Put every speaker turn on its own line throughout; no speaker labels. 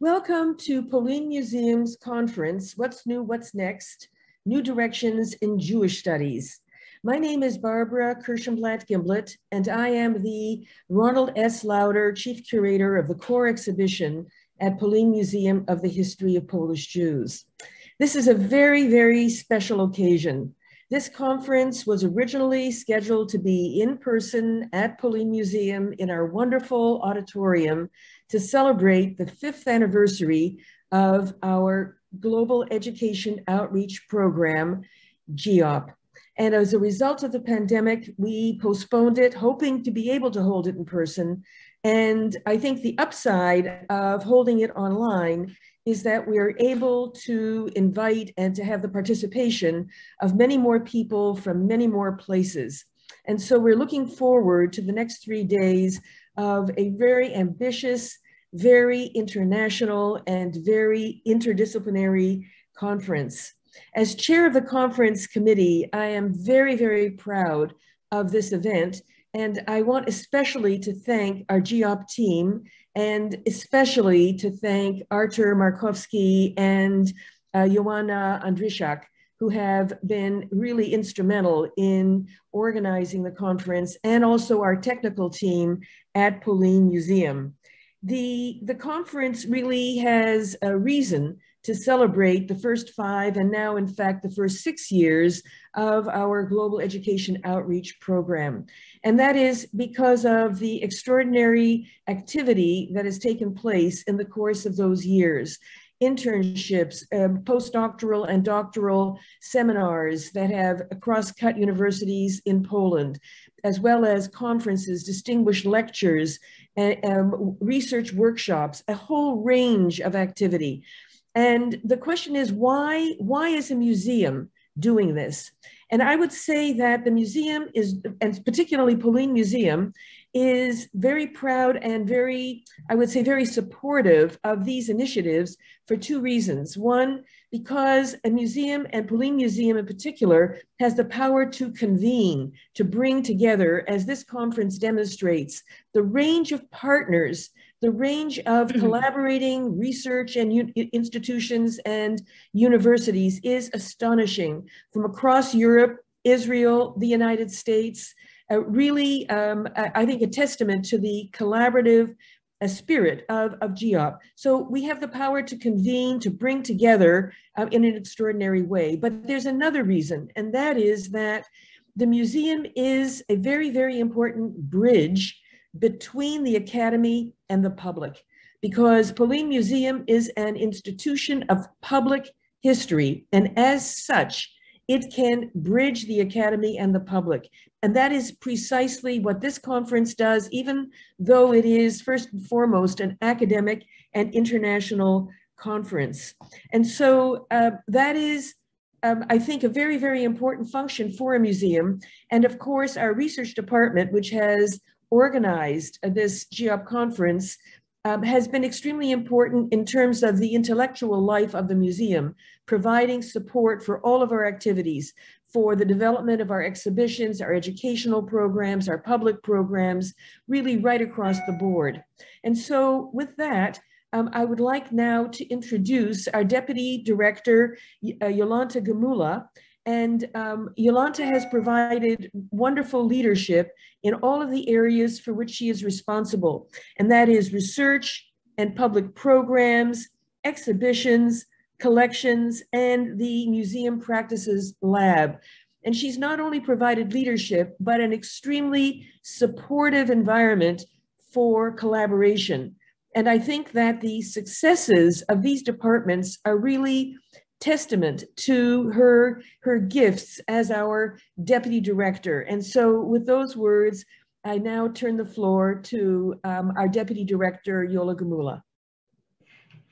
Welcome to Polin Museum's conference, What's New, What's Next? New Directions in Jewish Studies. My name is Barbara Kirschenblatt-Gimblett, and I am the Ronald S. Lauder Chief Curator of the core exhibition at Polin Museum of the History of Polish Jews. This is a very, very special occasion. This conference was originally scheduled to be in person at Polin Museum in our wonderful auditorium to celebrate the 5th anniversary of our Global Education Outreach Program, GEOP. And as a result of the pandemic, we postponed it, hoping to be able to hold it in person. And I think the upside of holding it online is that we are able to invite and to have the participation of many more people from many more places. And so we're looking forward to the next 3 days of a very ambitious, very international, and very interdisciplinary conference. As chair of the conference committee, I am very, very proud of this event. And I want especially to thank our GEOP team, and especially to thank Artur Markowski and Joanna Andryszak, who have been really instrumental in organizing the conference, and also our technical team at Polin Museum. The conference really has a reason to celebrate the first 5 and now, in fact, the first 6 years of our Global Education Outreach Program. And that is because of the extraordinary activity that has taken place in the course of those years. Internships, postdoctoral and doctoral seminars that have cross-cut universities in Poland, as well as conferences, distinguished lectures, research workshops, a whole range of activity. And the question is, why is a museum doing this? And I would say that the museum is, and particularly Polin Museum, is very proud and very, I would say, very supportive of these initiatives for 2 reasons. One, because a museum, and Polin Museum in particular, has the power to convene, to bring together, as this conference demonstrates, the range of partners, the range of collaborating research and institutions and universities is astonishing, from across Europe, Israel, the United States. Really, I think, a testament to the collaborative spirit of GEOP. So we have the power to convene, to bring together in an extraordinary way. But there's another reason, and that is that the museum is a very, very important bridge between the academy and the public, because Polin Museum is an institution of public history, and as such, it can bridge the academy and the public. And that is precisely what this conference does, even though it is first and foremost an academic and international conference. And so that is, I think, a very, very important function for a museum. And of course, our research department, which has organized this GEOP conference, has been extremely important in terms of the intellectual life of the museum, providing support for all of our activities, for the development of our exhibitions, our educational programs, our public programs, really right across the board. And so with that, I would like now to introduce our Deputy Director, Jolanta Gamula. And Jolanta has provided wonderful leadership in all of the areas for which she is responsible, and that is research and public programs, exhibitions, collections, and the Museum Practices Lab. And she's not only provided leadership, but an extremely supportive environment for collaboration. And I think that the successes of these departments are really testament to her gifts as our Deputy Director. And so with those words, I now turn the floor to our Deputy Director, Jola Gamula.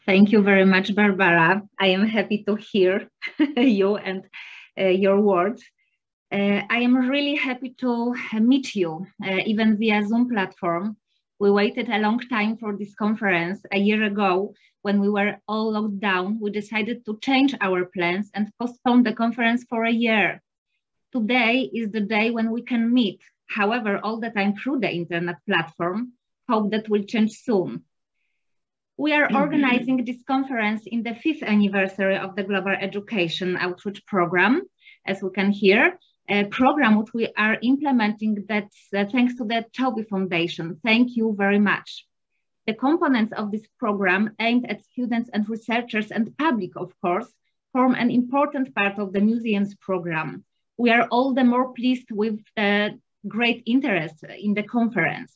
Thank you very much, Barbara. I am happy to hear you and your words. I am really happy to meet you, even via Zoom platform. We waited a long time for this conference. A year ago, when we were all locked down, we decided to change our plans and postpone the conference for a year. Today is the day when we can meet, however, all the time through the internet platform. Hope that will change soon. We are organizing this conference in the 5th anniversary of the Global Education Outreach Program, as we can hear, a program which we are implementing that's thanks to the Toby Foundation. Thank you very much. The components of this program aimed at students and researchers and public, of course, form an important part of the museum's program. We are all the more pleased with the great interest in the conference.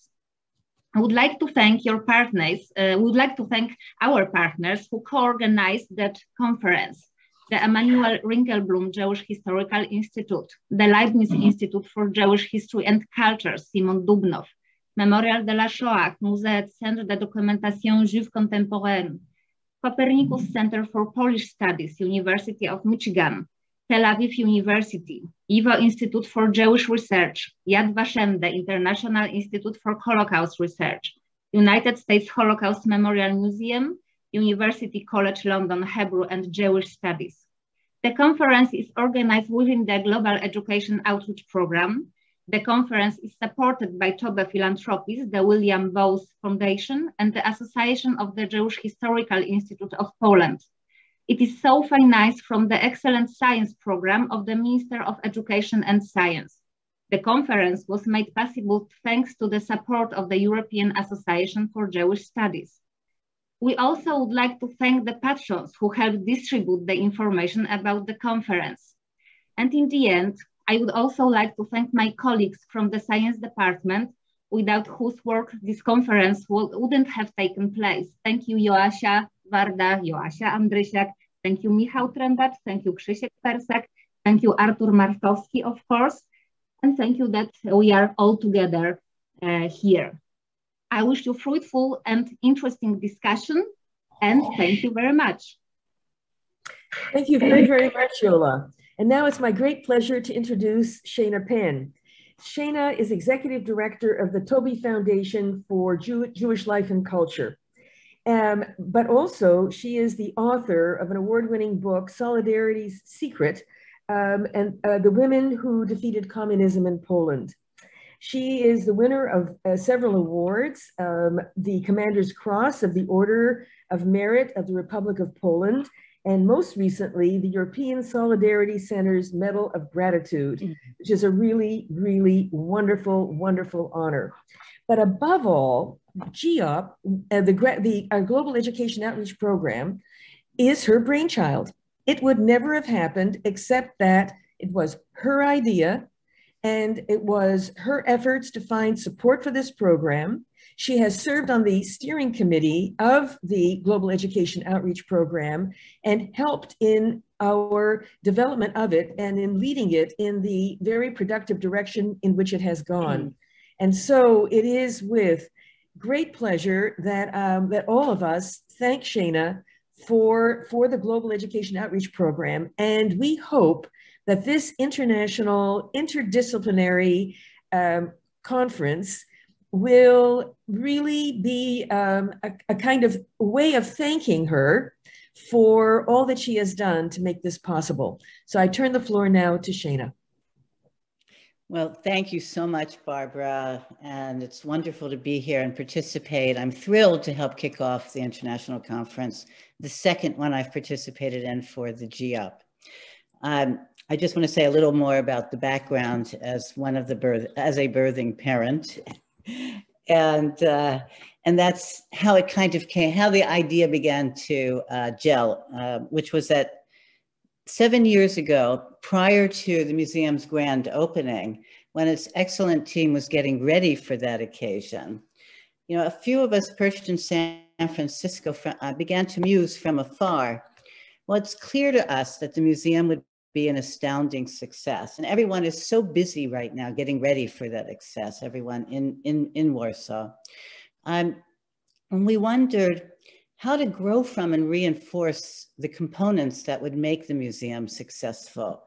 I would like to thank your partners. We would like to thank our partners who co-organized that conference. The Emanuel Ringelblum Jewish Historical Institute, the Leibniz Institute for Jewish History and Culture, Simon Dubnow, Memorial de la Shoah, Musée Centre de Documentation Juive Contemporaine, Copernicus Center for Polish Studies, University of Michigan, Tel Aviv University, YIVO Institute for Jewish Research, Yad Vashem, the International Institute for Holocaust Research, United States Holocaust Memorial Museum, University College London Hebrew and Jewish Studies. The conference is organized within the Global Education Outreach Program. The conference is supported by Tobe Philanthropies, the William Bowes Foundation, and the Association of the Jewish Historical Institute of Poland. It is so financed from the Excellent Science Program of the Minister of Education and Science. The conference was made possible thanks to the support of the European Association for Jewish Studies. We also would like to thank the patrons who helped distribute the information about the conference. And in the end, I would also like to thank my colleagues from the Science Department, without whose work this conference wouldn't have taken place. Thank you, Joasia Warda, Joasia Andrysiak, thank you, Michał Trębacz, thank you, Krzysiek Persak, thank you, Artur Martowski, of course, and thank you that we are all together here. I wish you fruitful and interesting discussion, and thank you very much.
Thank you very, very much, Yola. And now it's my great pleasure to introduce Shana Penn. Shana is Executive Director of the Toby Foundation for Jewish Life and Culture. But also she is the author of an award-winning book, Solidarity's Secret, and the Women Who Defeated Communism in Poland. She is the winner of several awards, the Commander's Cross of the Order of Merit of the Republic of Poland, and most recently, the European Solidarity Center's Medal of Gratitude, which is a really, really wonderful, wonderful honor. But above all, GEOP, our Global Education Outreach Program, is her brainchild. It would never have happened except that it was her idea, and it was her efforts to find support for this program. She has served on the steering committee of the Global Education Outreach Program and helped in our development of it and in leading it in the very productive direction in which it has gone. And so it is with great pleasure that, that all of us thank Shana for the Global Education Outreach Program. And we hope that this international interdisciplinary conference will really be a kind of way of thanking her for all that she has done to make this possible. So I turn the floor now to Shana.
Well, thank you so much, Barbara, and it's wonderful to be here and participate. I'm thrilled to help kick off the international conference, the second one I've participated in for the GEOP. I just want to say a little more about the background as one of the as a birthing parent. And that's how it kind of came, how the idea began to gel, which was that 7 years ago, prior to the museum's grand opening, when its excellent team was getting ready for that occasion, you know, a few of us perched in San Francisco began to muse from afar. Well, it's clear to us that the museum would be an astounding success. And everyone is so busy right now getting ready for that success, everyone in Warsaw. And we wondered how to grow from and reinforce the components that would make the museum successful.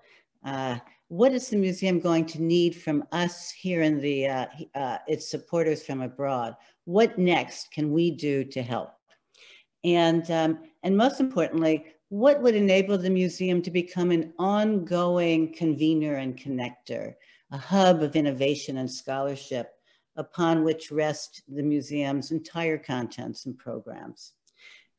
What is the museum going to need from us here in the its supporters from abroad? What next can we do to help? And most importantly, what would enable the museum to become an ongoing convener and connector, a hub of innovation and scholarship upon which rest the museum's entire contents and programs?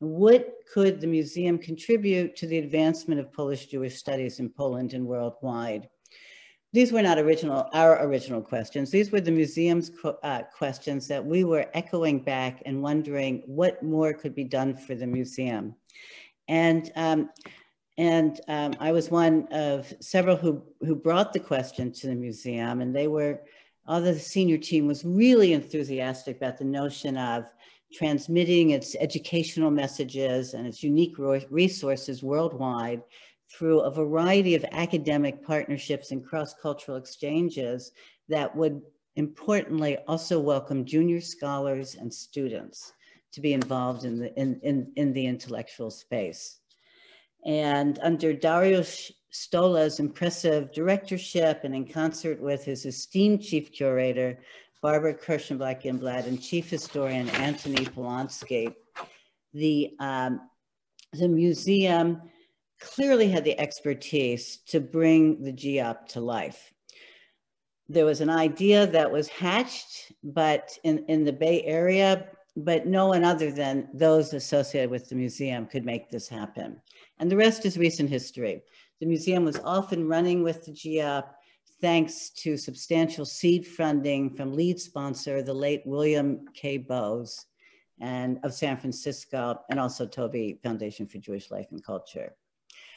What could the museum contribute to the advancement of Polish-Jewish studies in Poland and worldwide? These were not our original questions. These were the museum's questions that we were echoing back and wondering what more could be done for the museum. And I was one of several who brought the question to the museum, and all the senior team was really enthusiastic about the notion of transmitting its educational messages and its unique resources worldwide through a variety of academic partnerships and cross-cultural exchanges that would importantly also welcome junior scholars and students to be involved in the intellectual space. And under Dariusz Stola's impressive directorship and in concert with his esteemed chief curator, Barbara Kirschenblatt-Gimblad, and chief historian, Antony Polonsky, the museum clearly had the expertise to bring the GEOP to life. There was an idea that was hatched, but in the Bay Area, but no one other than those associated with the museum could make this happen. And the rest is recent history. The museum was often running with the GEOP thanks to substantial seed funding from lead sponsor, the late William K. Bowes of San Francisco, and also Toby Foundation for Jewish Life and Culture.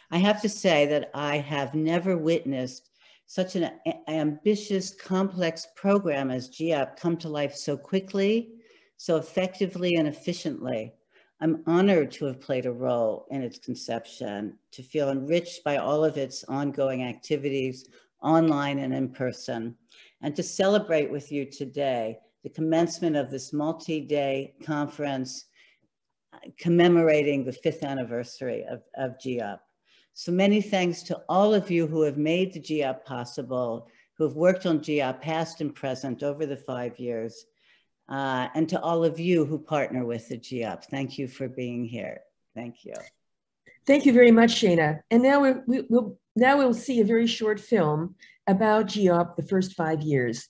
I have to say that I have never witnessed such an ambitious, complex program as GEOP come to life so quickly, so effectively and efficiently. I'm honored to have played a role in its conception, to feel enriched by all of its ongoing activities, online and in person, and to celebrate with you today the commencement of this multi-day conference commemorating the 5th anniversary of GEOP. So many thanks to all of you who have made the GEOP possible, who have worked on GEOP past and present over the 5 years, and to all of you who partner with the GEOP. Thank you for being here. Thank you.
Thank you very much, Shana. And now we'll see a very short film about GEOP, the first 5 years.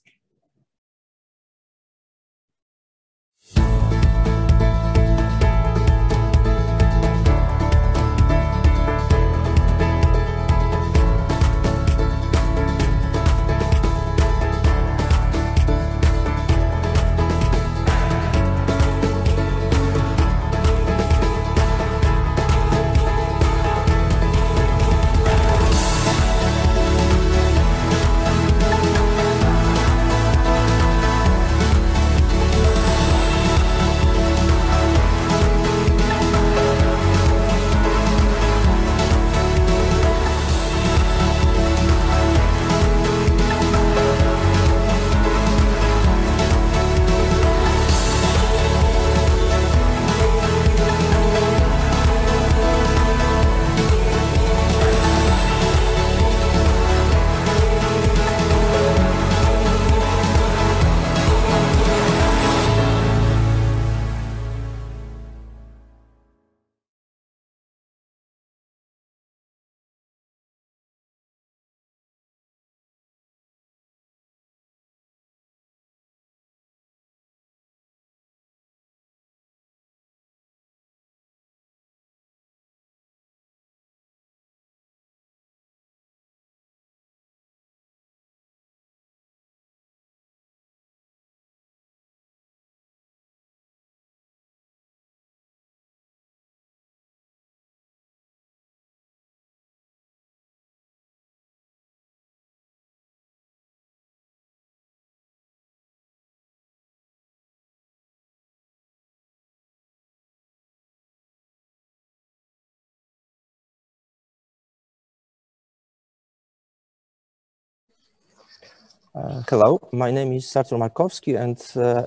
Hello, my name is Artur Markowski, and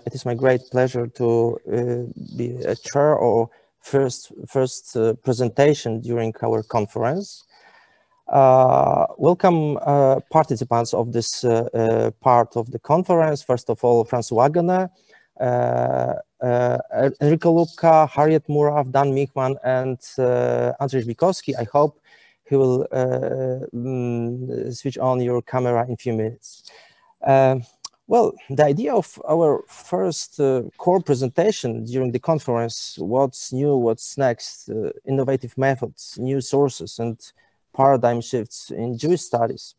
it is my great pleasure to be a chair or first presentation during our conference. Welcome participants of this part of the conference. First of all, François Wagener, Enrico Lubka, Harriet Murav, Dan Michman, and Andrzej Bikowski. I hope he will switch on your camera in a few minutes. Well, the idea of our first core presentation during the conference, what's new, what's next, innovative methods, new sources, and paradigm shifts in Jewish studies,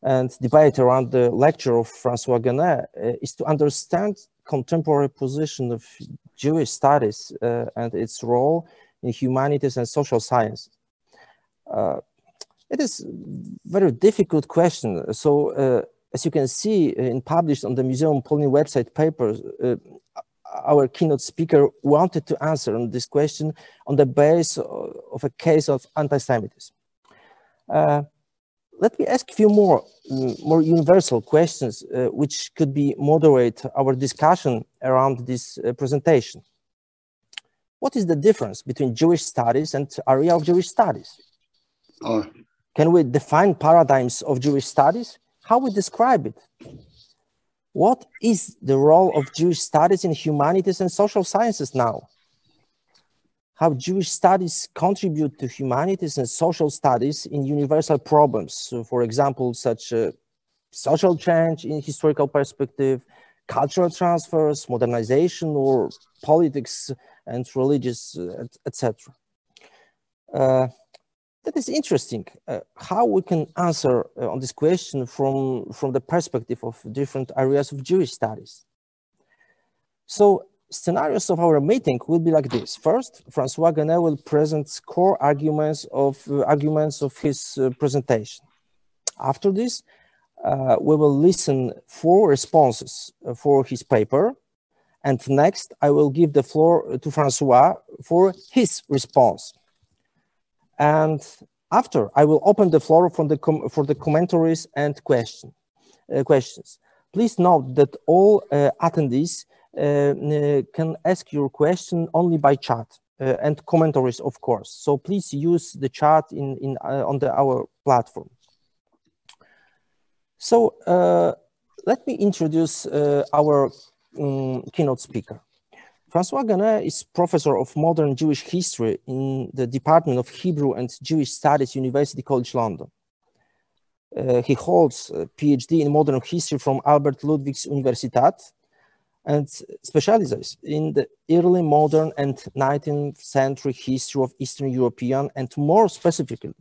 and debate around the lecture of François Genet is to understand contemporary position of Jewish studies and its role in humanities and social sciences. It is a very difficult question. So as you can see in published on the Museum Polin website papers, our keynote speaker wanted to answer on this question on the basis of a case of anti-Semitism. Let me ask a few more universal questions which could be moderate our discussion around this presentation. What is the difference between Jewish studies and area of Jewish studies? Can we define paradigms of Jewish studies? How we describe it? What is the role of Jewish studies in humanities and social sciences now? How Jewish studies contribute to humanities and social studies in universal problems. So for example, such social change in historical perspective, cultural transfers, modernization, or politics and religious, etc. That is interesting, how we can answer on this question from the perspective of different areas of Jewish studies. So scenarios of our meeting will be like this. First, François Genet will present core arguments of his presentation. After this, we will listen for responses for his paper. And next, I will give the floor to François for his response. And after, I will open the floor for the commentaries and questions. Please note that all attendees can ask your question only by chat and commentaries, of course. So please use the chat on our platform. So let me introduce our keynote speaker. François Genet is professor of modern Jewish history in the Department of Hebrew and Jewish Studies, University College London. He holds a PhD in modern history from Albert Ludwigs Universität and specializes in the early modern and 19th century history of Eastern European and more specifically,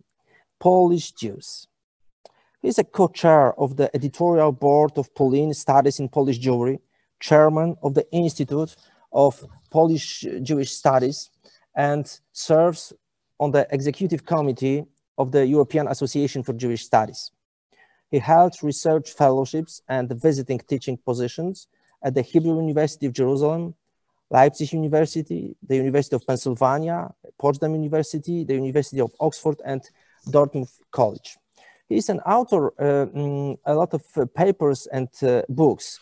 Polish Jews. He is a co-chair of the editorial board of Polin Studies in Polish Jewry, chairman of the Institute of Polish Jewish Studies, and serves on the executive committee of the European Association for Jewish Studies. He held research fellowships and visiting teaching positions at the Hebrew University of Jerusalem, Leipzig University, the University of Pennsylvania, Potsdam University, the University of Oxford, and Dartmouth College. He is an author a lot of papers and books.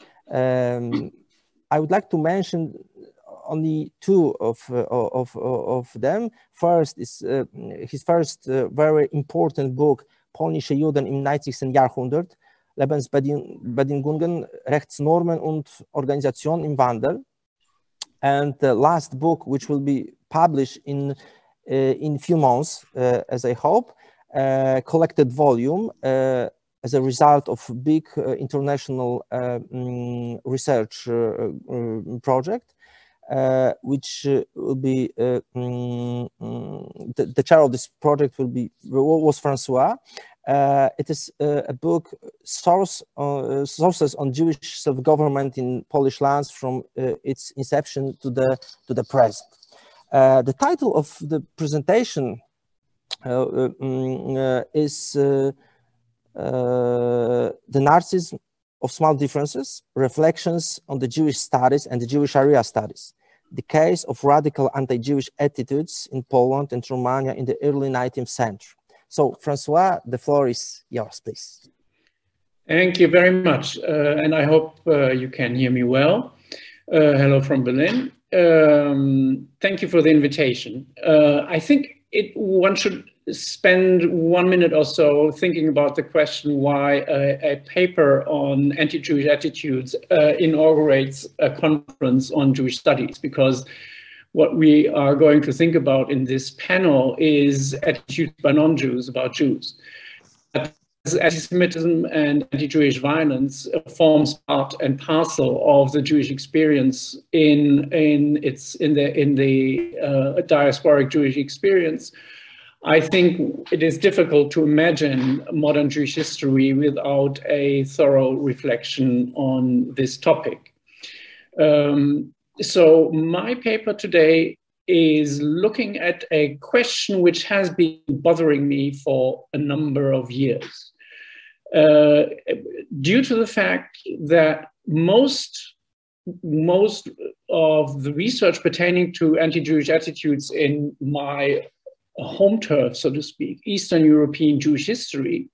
I would like to mention only two of them. First is his first very important book, Polnische Juden im 19. Jahrhundert, Lebensbedingungen, Rechtsnormen und Organisation im Wandel. And the last book, which will be published in few months, as I hope, collected volume as a result of big international research project, which will be the chair of this project was François. It is a book, sources on Jewish self-government in Polish lands from its inception to the present. The title of the presentation is The Narcissism of Small Differences, Reflections on the Jewish Studies and the Jewish Area Studies, the case of radical anti-Jewish attitudes in Poland and Romania in the early 19th century. So, François, the floor is yours, please.
Thank you very much. And I hope you can hear me well. Hello from Berlin. Thank you for the invitation. I think one should spend 1 minute or so thinking about the question why a paper on anti-Jewish attitudes inaugurates a conference on Jewish studies, because what we are going to think about in this panel is attitudes by non-Jews about Jews. At anti-Semitism and anti-Jewish violence forms part and parcel of the Jewish experience in the diasporic Jewish experience, I think it is difficult to imagine modern Jewish history without a thorough reflection on this topic. So my paper today is looking at a question which has been bothering me for a number of years. Due to the fact that most of the research pertaining to anti-Jewish attitudes in my home turf, so to speak, Eastern European Jewish history,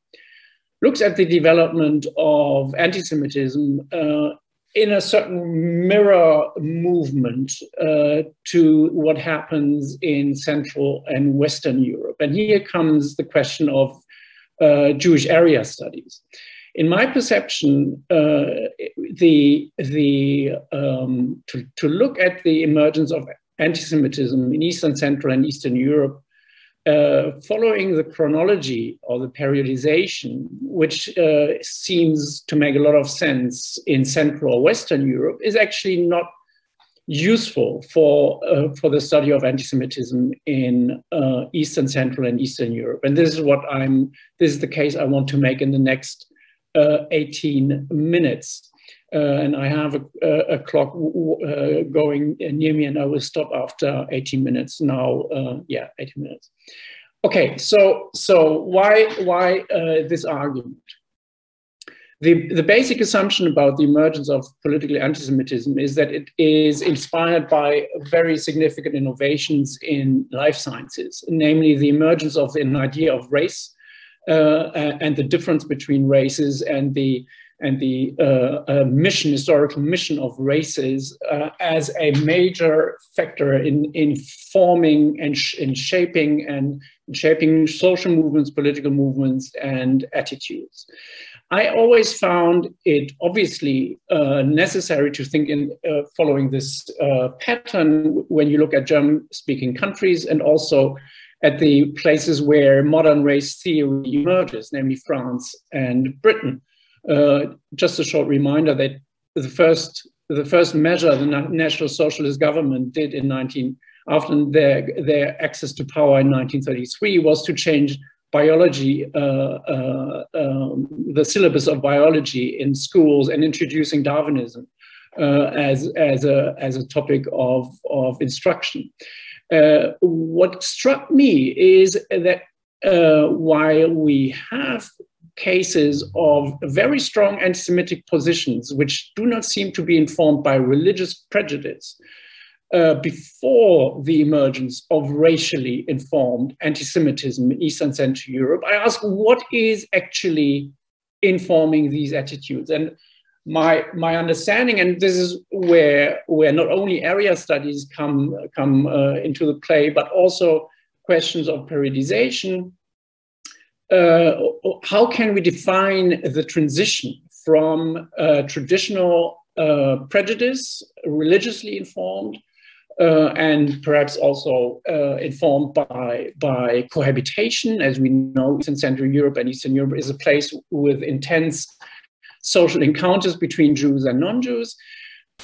looks at the development of anti-Semitism in a certain mirror movement to what happens in Central and Western Europe. And here comes the question of Jewish area studies. In my perception, to look at the emergence of anti-Semitism in Eastern, Central, and Eastern Europe, following the chronology or the periodization, which seems to make a lot of sense in Central or Western Europe, is actually not useful for the study of anti-Semitism in Eastern, Central, and Eastern Europe. And this is the case I want to make in the next 18 minutes. And I have a clock going near me, and I will stop after 18 minutes now. Yeah, 18 minutes. Okay, so why this argument? The basic assumption about the emergence of political anti-Semitism is that it is inspired by very significant innovations in life sciences, namely the emergence of an idea of race and the difference between races and the historical mission of races as a major factor in forming and in shaping social movements, political movements, and attitudes. I always found it obviously necessary to think in following this pattern when you look at German-speaking countries and also at the places where modern race theory emerges, namely France and Britain. Just a short reminder that the first measure the National Socialist government did after their access to power in 1933 was to change biology, the syllabus of biology in schools, and introducing Darwinism as a topic of instruction. What struck me is that while we have cases of very strong anti-Semitic positions, which do not seem to be informed by religious prejudice, before the emergence of racially informed anti-Semitism in Eastern Central Europe, I ask what is actually informing these attitudes? And my understanding, and this is where not only area studies come into the play, but also questions of periodization. How can we define the transition from traditional prejudice, religiously informed, and perhaps also informed by cohabitation? As we know, Eastern Central Europe and Eastern Europe is a place with intense social encounters between Jews and non-Jews.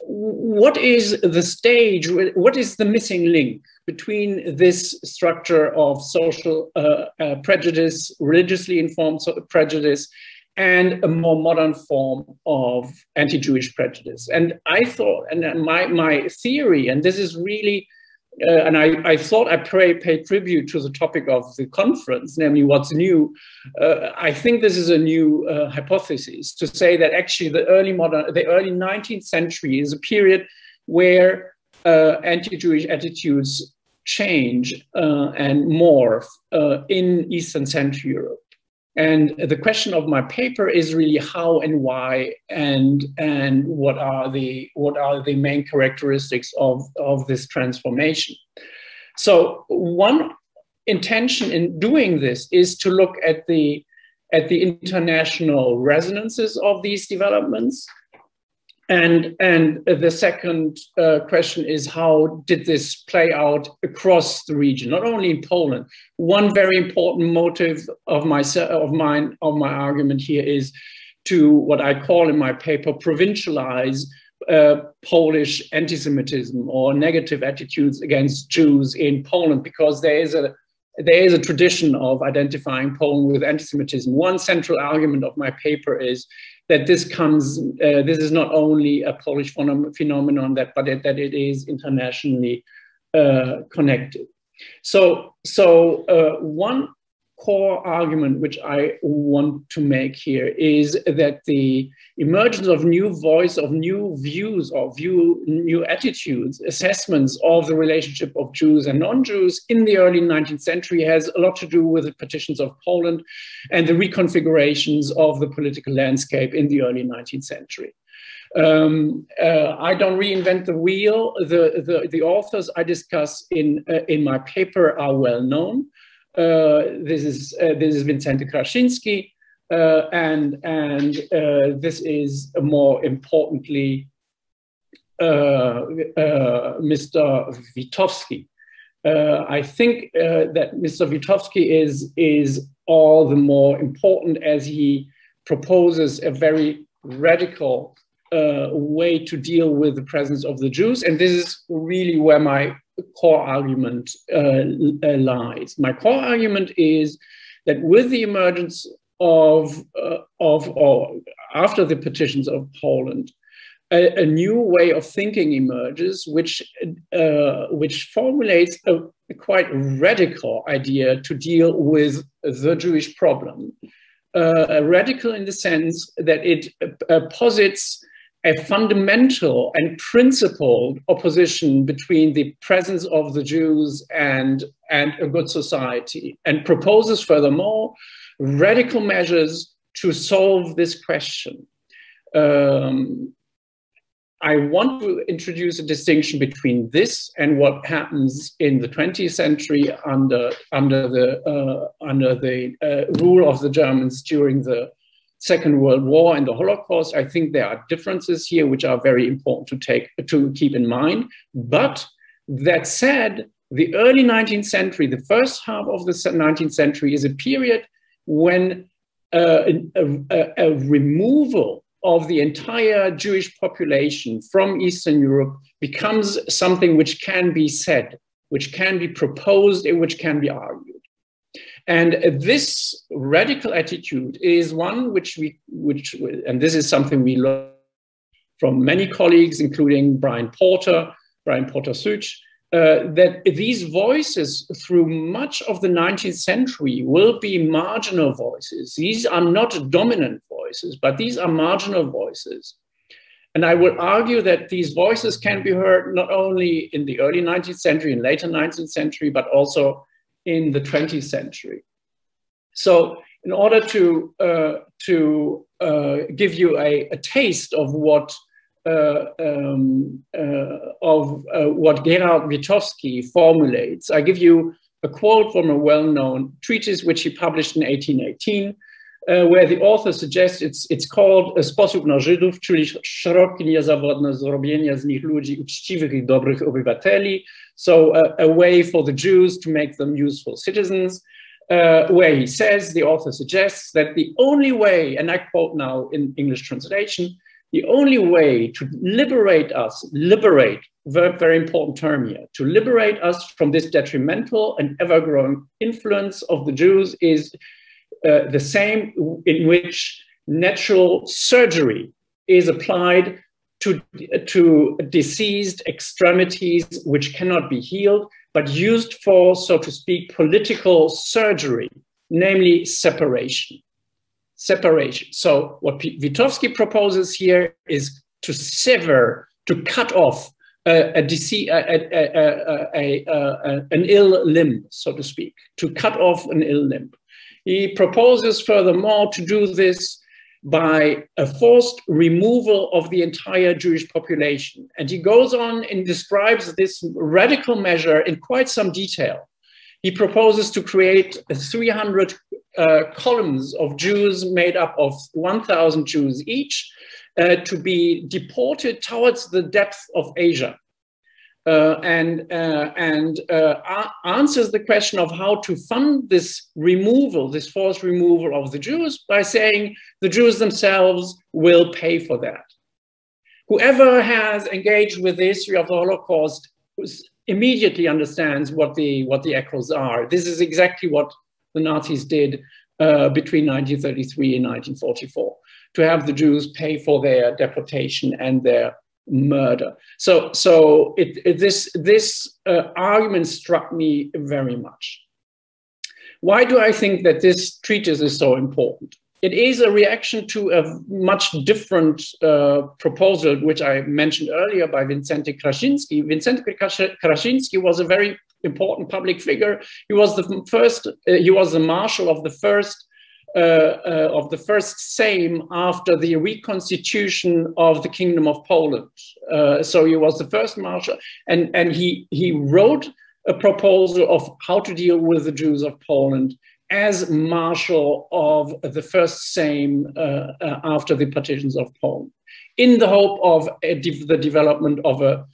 What is the stage, what is the missing link between this structure of social prejudice, religiously informed prejudice, and a more modern form of anti-Jewish prejudice? And I thought, and my theory, and this is really, and I thought I pay tribute to the topic of the conference, namely what's new. I think this is a new hypothesis to say that actually the early 19th century is a period where anti-Jewish attitudes change and morph in Eastern Central Europe. And the question of my paper is really how and why, and what are the main characteristics of this transformation. So one intention in doing this is to look at the international resonances of these developments, And the second question is, how did this play out across the region, not only in Poland? One very important motive of my argument here is to, what I call in my paper, provincialize Polish anti-Semitism or negative attitudes against Jews in Poland, because there is a tradition of identifying Poland with anti-Semitism. One central argument of my paper is that this is not only a Polish phenomenon, but that it is internationally connected. So one core argument which I want to make here is that the emergence of new voice, of new views, of new attitudes, assessments of the relationship of Jews and non-Jews in the early 19th century has a lot to do with the partitions of Poland and the reconfigurations of the political landscape in the early 19th century. I don't reinvent the wheel. The authors I discuss in my paper are well known. This is Wincenty Krasiński, and this is more importantly Mr. Witowski. I think that Mr. Witowski is all the more important as he proposes a very radical way to deal with the presence of the Jews, and this is really where my core argument lies. My core argument is that with the emergence or after the partitions of Poland, a new way of thinking emerges, which formulates a quite radical idea to deal with the Jewish problem. Radical in the sense that it posits a fundamental and principled opposition between the presence of the Jews and a good society, and proposes furthermore radical measures to solve this question. I want to introduce a distinction between this and what happens in the 20th century under the rule of the Germans during the Second World War and the Holocaust. I think there are differences here which are very important to keep in mind. But that said, the early 19th century, the first half of the 19th century, is a period when a removal of the entire Jewish population from Eastern Europe becomes something which can be said, which can be proposed, and which can be argued. And this radical attitude is one and this is something we learn from many colleagues, including Brian Porter Such, that these voices through much of the 19th century will be marginal voices. These are not dominant voices, but these are marginal voices. And I would argue that these voices can be heard not only in the early 19th century and later 19th century, but also in the 20th century. So in order to give you a taste of what Gerhard Witowski formulates, I give you a quote from a well-known treatise which he published in 1818, where the author suggests it's called Sposób na Żydów, czyli szerokie, niezawodne zrobienie z nich ludzi uczciwych I dobrych obywateli. So a way for the Jews to make them useful citizens, where he says, the author suggests that the only way, and I quote now in English translation, the only way to liberate us, very important term here, to liberate us from this detrimental and ever-growing influence of the Jews is the same in which natural surgery is applied to diseased extremities which cannot be healed, but used for, so to speak, political surgery, namely separation. Separation. So what Witowski proposes here is to sever, to cut off an ill limb, so to speak, to cut off an ill limb. He proposes furthermore to do this by a forced removal of the entire Jewish population. And he goes on and describes this radical measure in quite some detail. He proposes to create 300 columns of Jews made up of 1,000 Jews each, to be deported towards the depth of Asia. Answers the question of how to fund this removal, this forced removal of the Jews, by saying the Jews themselves will pay for that. Whoever has engaged with the history of the Holocaust immediately understands what the echoes are. This is exactly what the Nazis did between 1933 and 1944, to have the Jews pay for their deportation and their murder. So this argument struck me very much. Why do I think that this treatise is so important? It is a reaction to a much different proposal, which I mentioned earlier, by Wincenty Krasiński. Wincenty Krasiński was a very important public figure. He was the first. He was the marshal of the first Sejm after the reconstitution of the Kingdom of Poland. So he was the first marshal, and he wrote a proposal of how to deal with the Jews of Poland as marshal of the first Sejm after the partitions of Poland, in the hope of the development of a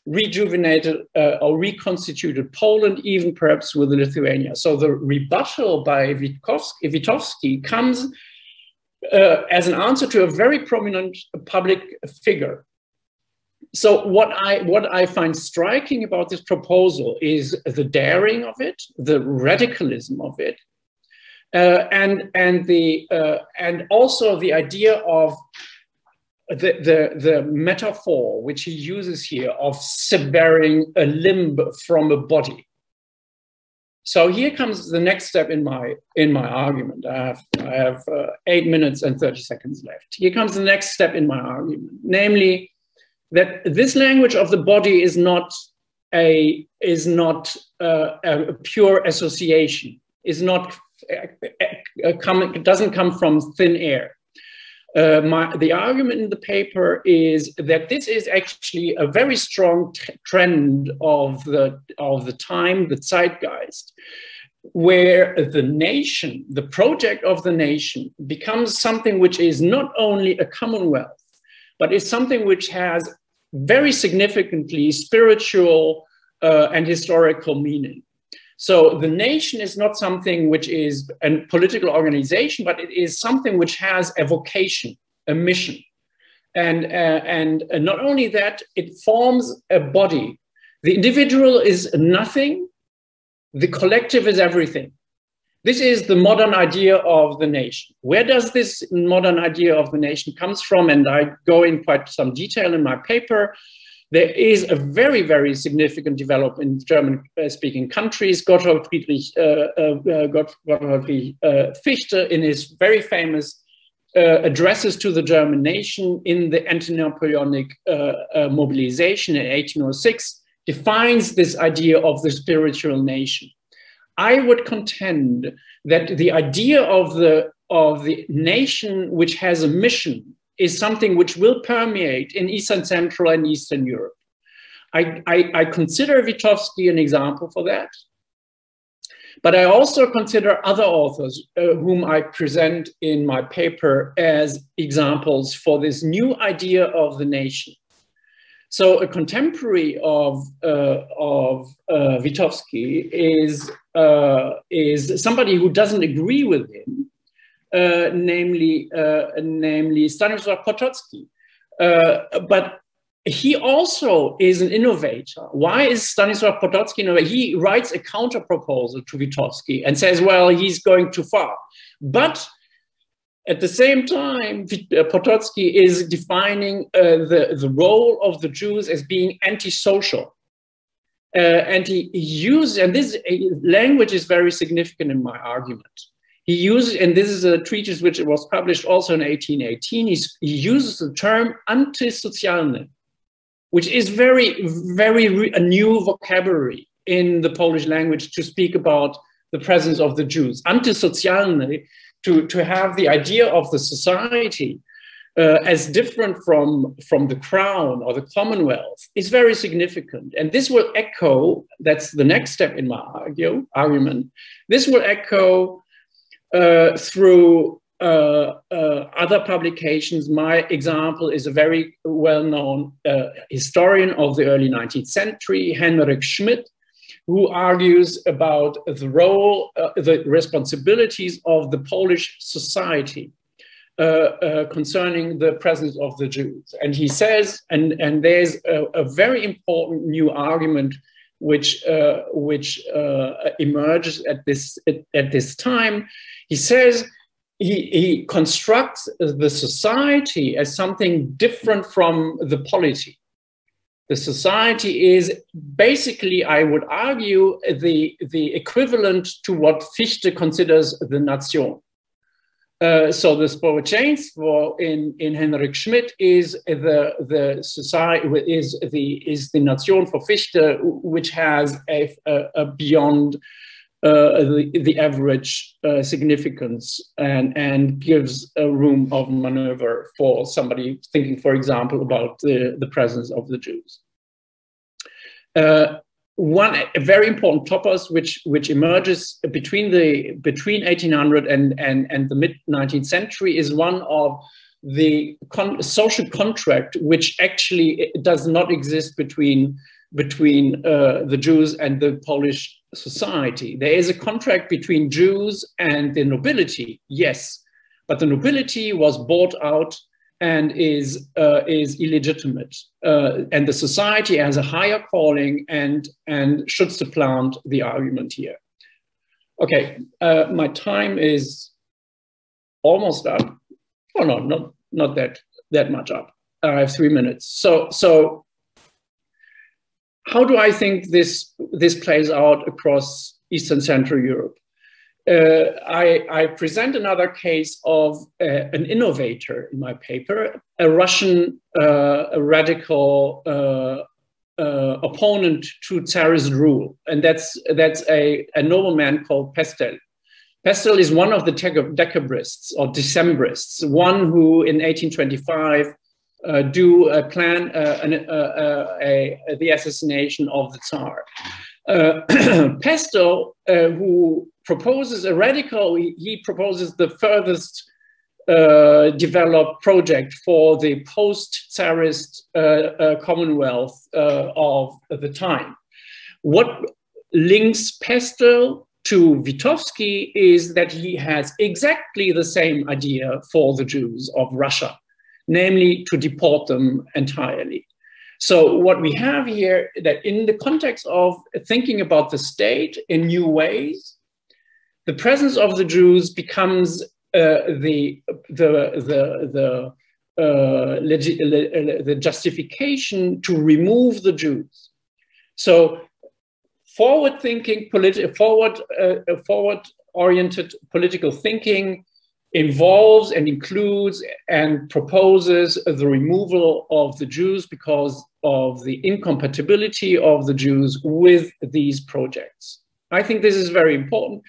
rejuvenated or reconstituted Poland, even perhaps with Lithuania. So the rebuttal by Witowski comes as an answer to a very prominent public figure. So what I find striking about this proposal is the daring of it, the radicalism of it, and also the idea of the metaphor which he uses here of severing a limb from a body. So here comes the next step in my argument. I have 8 minutes and 30 seconds left. Here comes the next step in my argument, namely that this language of the body is not a pure association. It doesn't come from thin air. The argument in the paper is that this is actually a very strong trend of the time, the zeitgeist, where the nation, the project of the nation, becomes something which is not only a commonwealth, but is something which has very significantly spiritual and historical meaning. So the nation is not something which is a political organization, but it is something which has a vocation, a mission. And not only that, it forms a body. The individual is nothing, the collective is everything. This is the modern idea of the nation. Where does this modern idea of the nation comes from? And I go in quite some detail in my paper. There is a very, very significant development in German-speaking countries. Gotthold Fichte, in his very famous addresses to the German nation in the anti-Napoleonic mobilization in 1806, defines this idea of the spiritual nation. I would contend that the idea of the nation which has a mission is something which will permeate in Eastern Central and Eastern Europe. I consider Witowski an example for that. But I also consider other authors whom I present in my paper as examples for this new idea of the nation. So a contemporary of Witowski is somebody who doesn't agree with him, namely Stanisław Potocki. But he also is an innovator. Why is Stanisław Potocki an innovator? He writes a counter-proposal to Witowski and says, well, he's going too far. But at the same time, Potocki is defining the role of the Jews as being antisocial. And he uses, and this language is very significant in my argument. He uses, and this is a treatise which was published also in 1818, he uses the term antisocjalny, which is a new vocabulary in the Polish language to speak about the presence of the Jews. Antisocjalny, to have the idea of the society as different from the crown or the Commonwealth is very significant. And this will echo, that's the next step in my argument, this will echo through other publications. My example is a very well-known historian of the early 19th century, Henrik Schmidt, who argues about the role, the responsibilities of the Polish society concerning the presence of the Jews. And he says, and there's a very important new argument which emerges at this time. He says he constructs the society as something different from the polity. The society is basically, I would argue, the equivalent to what Fichte considers the Nation. So the społeczeństwo in Henrik Schmidt is the society, is the Nation for Fichte, which has a beyond the average significance and gives a room of maneuver for somebody thinking, for example, about the presence of the Jews. One very important topos which emerges between 1800 and the mid-19th century is one of the social contract which actually does not exist between the Jews and the Polish society. There is a contract between Jews and the nobility, yes, but the nobility was bought out and is illegitimate, and the society has a higher calling and should supplant the argument here. Okay, my time is almost up. Oh no, not that much up. I have 3 minutes. So how do I think this plays out across Eastern Central Europe? I present another case of an innovator in my paper, a Russian radical opponent to Tsarist rule, and that's a nobleman called Pestel. Pestel is one of the decabrists or Decembrists, one who in 1825 plan the assassination of the Tsar. Pestel, who proposes a radical, he proposes the furthest developed project for the post-Tsarist Commonwealth of the time. What links Pestel to Witowski is that he has exactly the same idea for the Jews of Russia, namely to deport them entirely. So what we have here, that in the context of thinking about the state in new ways, the presence of the Jews becomes the justification to remove the Jews. So forward-thinking, forward-oriented political thinking involves and includes and proposes the removal of the Jews because of the incompatibility of the Jews with these projects. I think this is very important.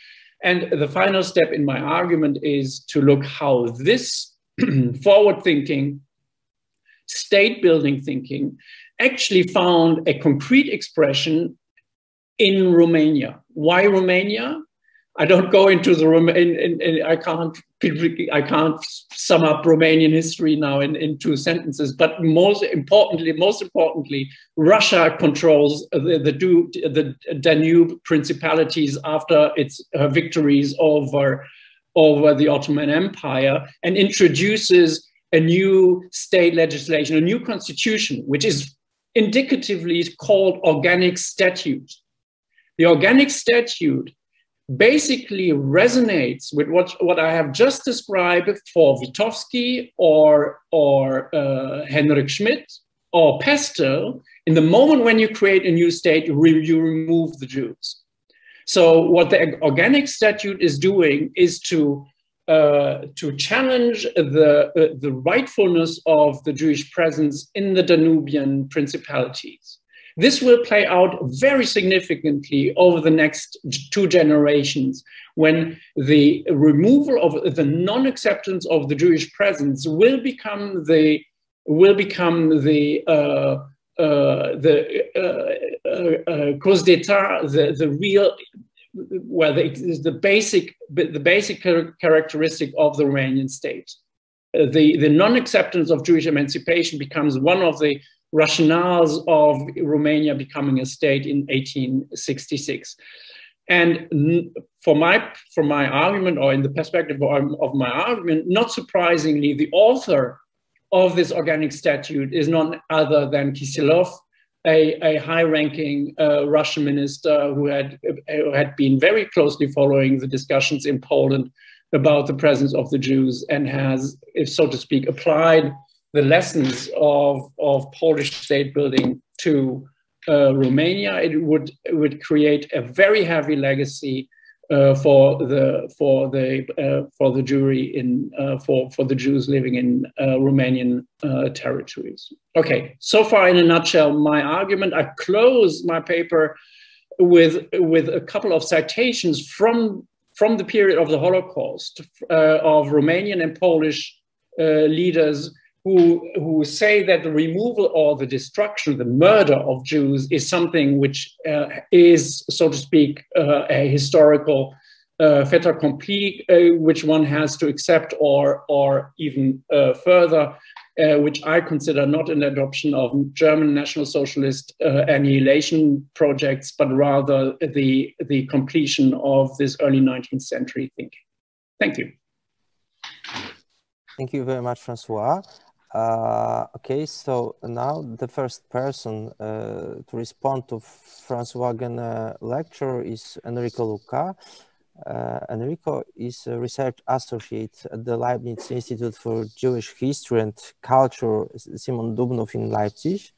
And the final step in my argument is to look how this forward-thinking, state-building thinking actually found a concrete expression in Romania. Why Romania? I don't go into the I can't sum up Romanian history now in 2 sentences. But most importantly, Russia controls the Danube principalities after its victories over the Ottoman Empire, and introduces a new state legislation, a new constitution, which is indicatively called Organic Statute. The Organic Statute basically resonates with what I have just described for Witowski or Henrik Schmidt or Pestel. In the moment when you create a new state, you remove the Jews. So what the Organic Statute is doing is to challenge the rightfulness of the Jewish presence in the Danubian principalities. This will play out very significantly over the next 2 generations, when the removal of the non-acceptance of the Jewish presence will become the cause d'état, the real well, the basic characteristic of the Romanian state. The non-acceptance of Jewish emancipation becomes one of the rationales of Romania becoming a state in 1866. And for my argument, or in the perspective of my argument, not surprisingly, the author of this organic statute is none other than Kisilov, a high-ranking Russian minister who had been very closely following the discussions in Poland about the presence of the Jews, and has, if so to speak, applied the lessons of Polish state building to Romania. It would create a very heavy legacy for the Jews living in Romanian territories. Okay, so far in a nutshell, my argument. I close my paper with a couple of citations from the period of the Holocaust of Romanian and Polish leaders who say that the removal or the destruction, the murder of Jews is something which is, so to speak, a historical fait accompli, which one has to accept, or even further, which I consider not an adoption of German National Socialist annihilation projects, but rather the completion of this early 19th century thinking. Thank you.
Thank you very much, Francois. Okay, so now the first person to respond to Francois Guéné's lecture is Enrico Luca. Enrico is a research associate at the Leibniz Institute for Jewish History and Culture, Simon Dubnow in Leipzig.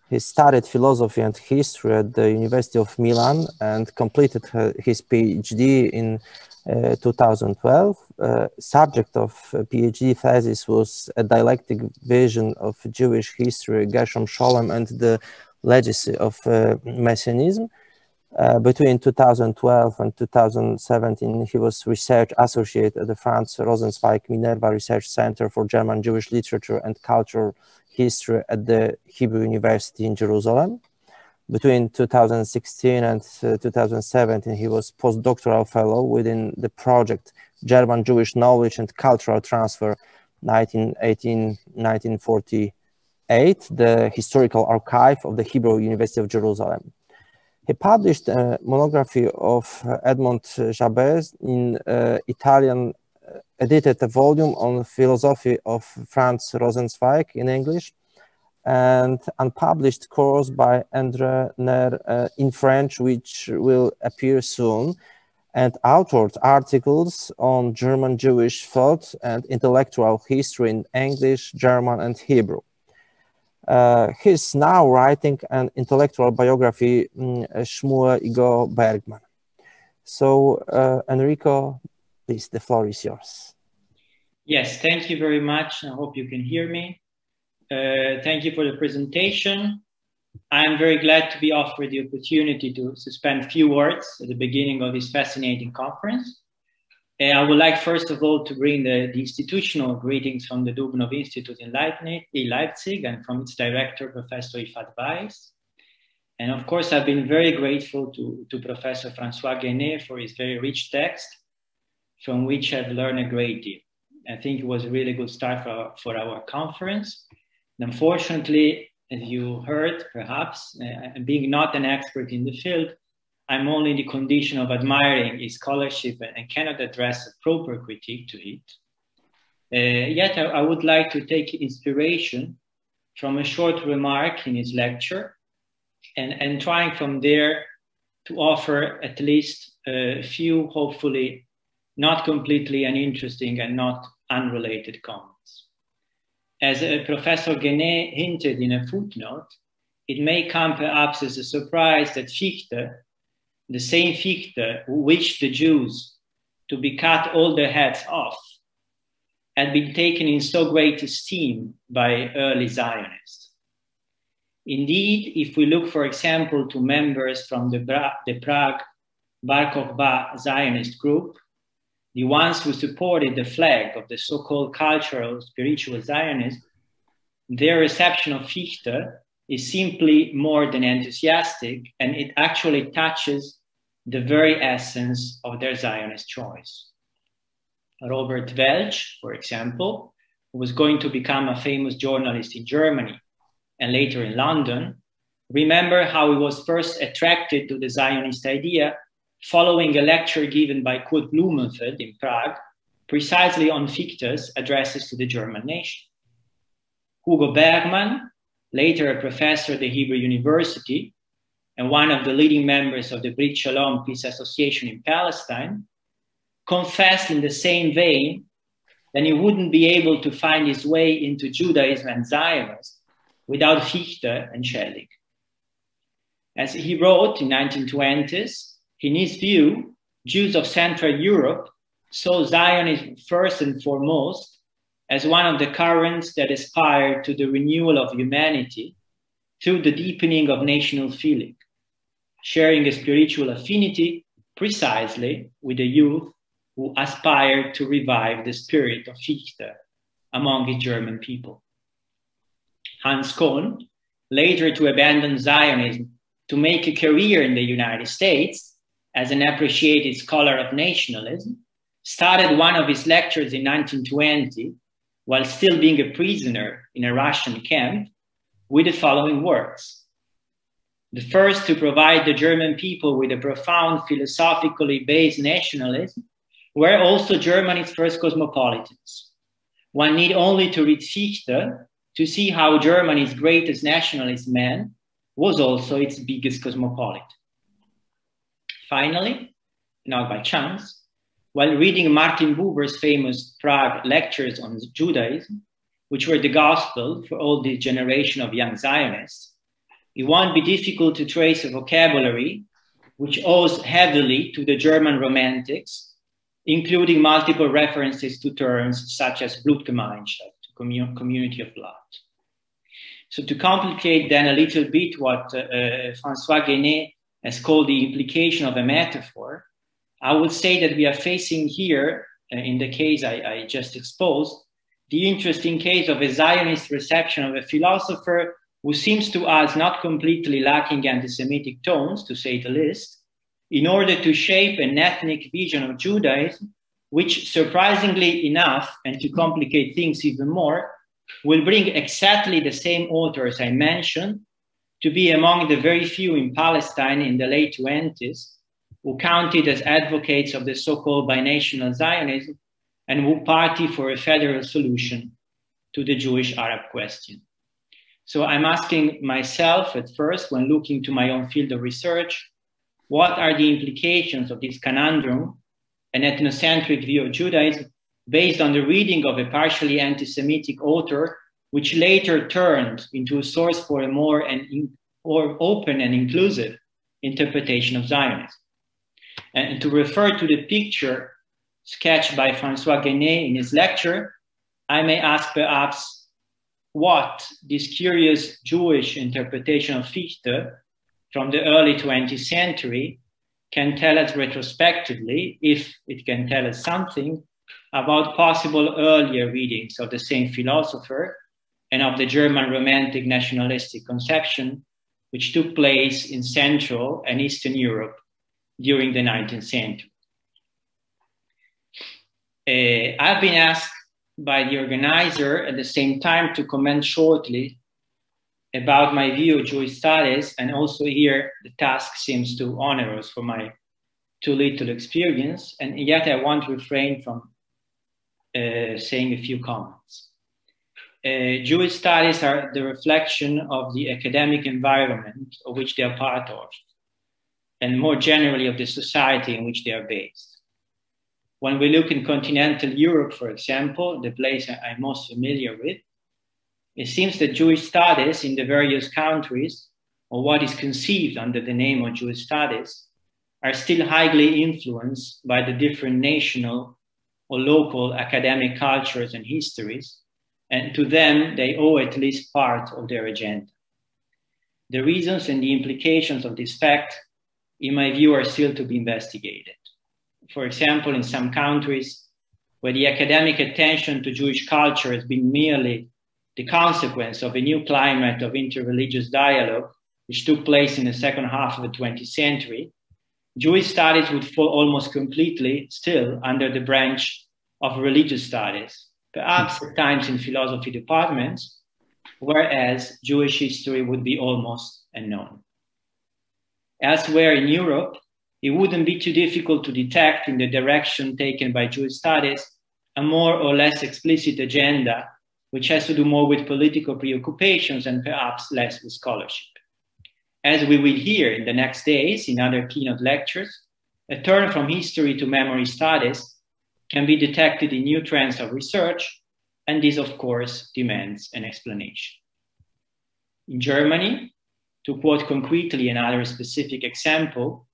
He studied philosophy and history at the University of Milan and completed his PhD in 2012. Subject of PhD thesis was a dialectic vision of Jewish history, Gershom Scholem, and the legacy of Messianism. Between 2012 and 2017, he was research associate at the Franz Rosenzweig Minerva Research Center for German Jewish Literature and Cultural History at the Hebrew University in Jerusalem. Between 2016 and 2017, he was postdoctoral fellow within the project German Jewish Knowledge and Cultural Transfer 1918-1948, the historical archive of the Hebrew University of Jerusalem. He published a monography of Edmond Jabez in Italian, edited a volume on philosophy of Franz Rosenzweig in English, and unpublished course by André Nair in French, which will appear soon, and authored articles on German Jewish thought and intellectual history in English, German, and Hebrew. He's now writing an intellectual biography, Shmuel Igor Bergman. So, Enrico, please, the floor is yours.
Yes, thank you very much. I hope you can hear me. Thank you for the presentation. I'm very glad to be offered the opportunity to spend a few words at the beginning of this fascinating conference. I would like, first of all, to bring the institutional greetings from the Dubnow Institute in Leipzig and from its director, Professor Yifat Weiss. And of course, I've been very grateful to Professor Francois Guéné for his very rich text, from which I've learned a great deal. I think it was a really good start for our conference. And unfortunately, as you heard, perhaps, being not an expert in the field, I'm only in the condition of admiring his scholarship and cannot address a proper critique to it. Yet I would like to take inspiration from a short remark in his lecture and trying from there to offer at least a few, hopefully not completely uninteresting and not unrelated comments. As Professor Guéné hinted in a footnote, it may come perhaps as a surprise that Fichte, the same Fichte who wished the Jews to be cut all their heads off, had been taken in so great esteem by early Zionists. Indeed, if we look, for example, to members from the Prague Bar Kokhba Zionist group, the ones who supported the flag of the so-called cultural, spiritual Zionists, their reception of Fichte is simply more than enthusiastic, and it actually touches the very essence of their Zionist choice. Robert Welch, for example, who was going to become a famous journalist in Germany and later in London, remember how he was first attracted to the Zionist idea following a lecture given by Kurt Blumenfeld in Prague, precisely on Fichte's addresses to the German nation. Hugo Bergmann, later a professor at the Hebrew University and one of the leading members of the Brit Shalom Peace Association in Palestine, confessed in the same vein that he wouldn't be able to find his way into Judaism and Zionism without Fichte and Schelling. As he wrote in 1920s, in his view, Jews of Central Europe saw Zionism first and foremost as one of the currents that aspired to the renewal of humanity through the deepening of national feeling, sharing a spiritual affinity precisely with the youth who aspired to revive the spirit of Fichte among the German people. Hans Kohn, later to abandon Zionism to make a career in the United States as an appreciated scholar of nationalism, started one of his lectures in 1920 while still being a prisoner in a Russian camp with the following words: the first to provide the German people with a profound philosophically based nationalism were also Germany's first cosmopolitans. One need only to read Fichte to see how Germany's greatest nationalist man was also its biggest cosmopolitan. Finally, not by chance, while reading Martin Buber's famous Prague lectures on Judaism, which were the gospel for all this generation of young Zionists, it won't be difficult to trace a vocabulary which owes heavily to the German Romantics, including multiple references to terms such as Blutgemeinschaft, community of blood. So to complicate then a little bit what François Guéné has called the implication of a metaphor, I would say that we are facing here, in the case I just exposed, the interesting case of a Zionist reception of a philosopher who seems to us not completely lacking anti-Semitic tones, to say the least, in order to shape an ethnic vision of Judaism, which surprisingly enough, and to complicate things even more, will bring exactly the same authors I mentioned to be among the very few in Palestine in the late 20s who counted as advocates of the so-called binational Zionism and who party for a federal solution to the Jewish-Arab question. So I'm asking myself at first, when looking to my own field of research, what are the implications of this conundrum, an ethnocentric view of Judaism, based on the reading of a partially anti-Semitic author, which later turned into a source for a more open and inclusive interpretation of Zionism. And to refer to the picture sketched by François Guéné in his lecture, I may ask perhaps what this curious Jewish interpretation of Fichte from the early 20th century can tell us retrospectively, if it can tell us something, about possible earlier readings of the same philosopher and of the German Romantic nationalistic conception, which took place in Central and Eastern Europe during the 19th century. I've been asked by the organizer at the same time to comment shortly about my view of Jewish studies, and also here the task seems too onerous for my too little experience, and yet I want to refrain from saying a few comments. Jewish studies are the reflection of the academic environment of which they are part of, and more generally of the society in which they are based. When we look in continental Europe, for example, the place I'm most familiar with, it seems that Jewish studies in the various countries, or what is conceived under the name of Jewish studies, are still highly influenced by the different national or local academic cultures and histories, and to them they owe at least part of their agenda. The reasons and the implications of this fact, in my view, are still to be investigated. For example, in some countries where the academic attention to Jewish culture has been merely the consequence of a new climate of interreligious dialogue, which took place in the second half of the 20th century, Jewish studies would fall almost completely still under the branch of religious studies, perhaps at times in philosophy departments, whereas Jewish history would be almost unknown. Elsewhere in Europe, it wouldn't be too difficult to detect in the direction taken by Jewish studies a more or less explicit agenda, which has to do more with political preoccupations and perhaps less with scholarship. As we will hear in the next days in other keynote lectures, a turn from history to memory studies can be detected in new trends of research, and this, of course, demands an explanation. In Germany, to quote concretely another specific example,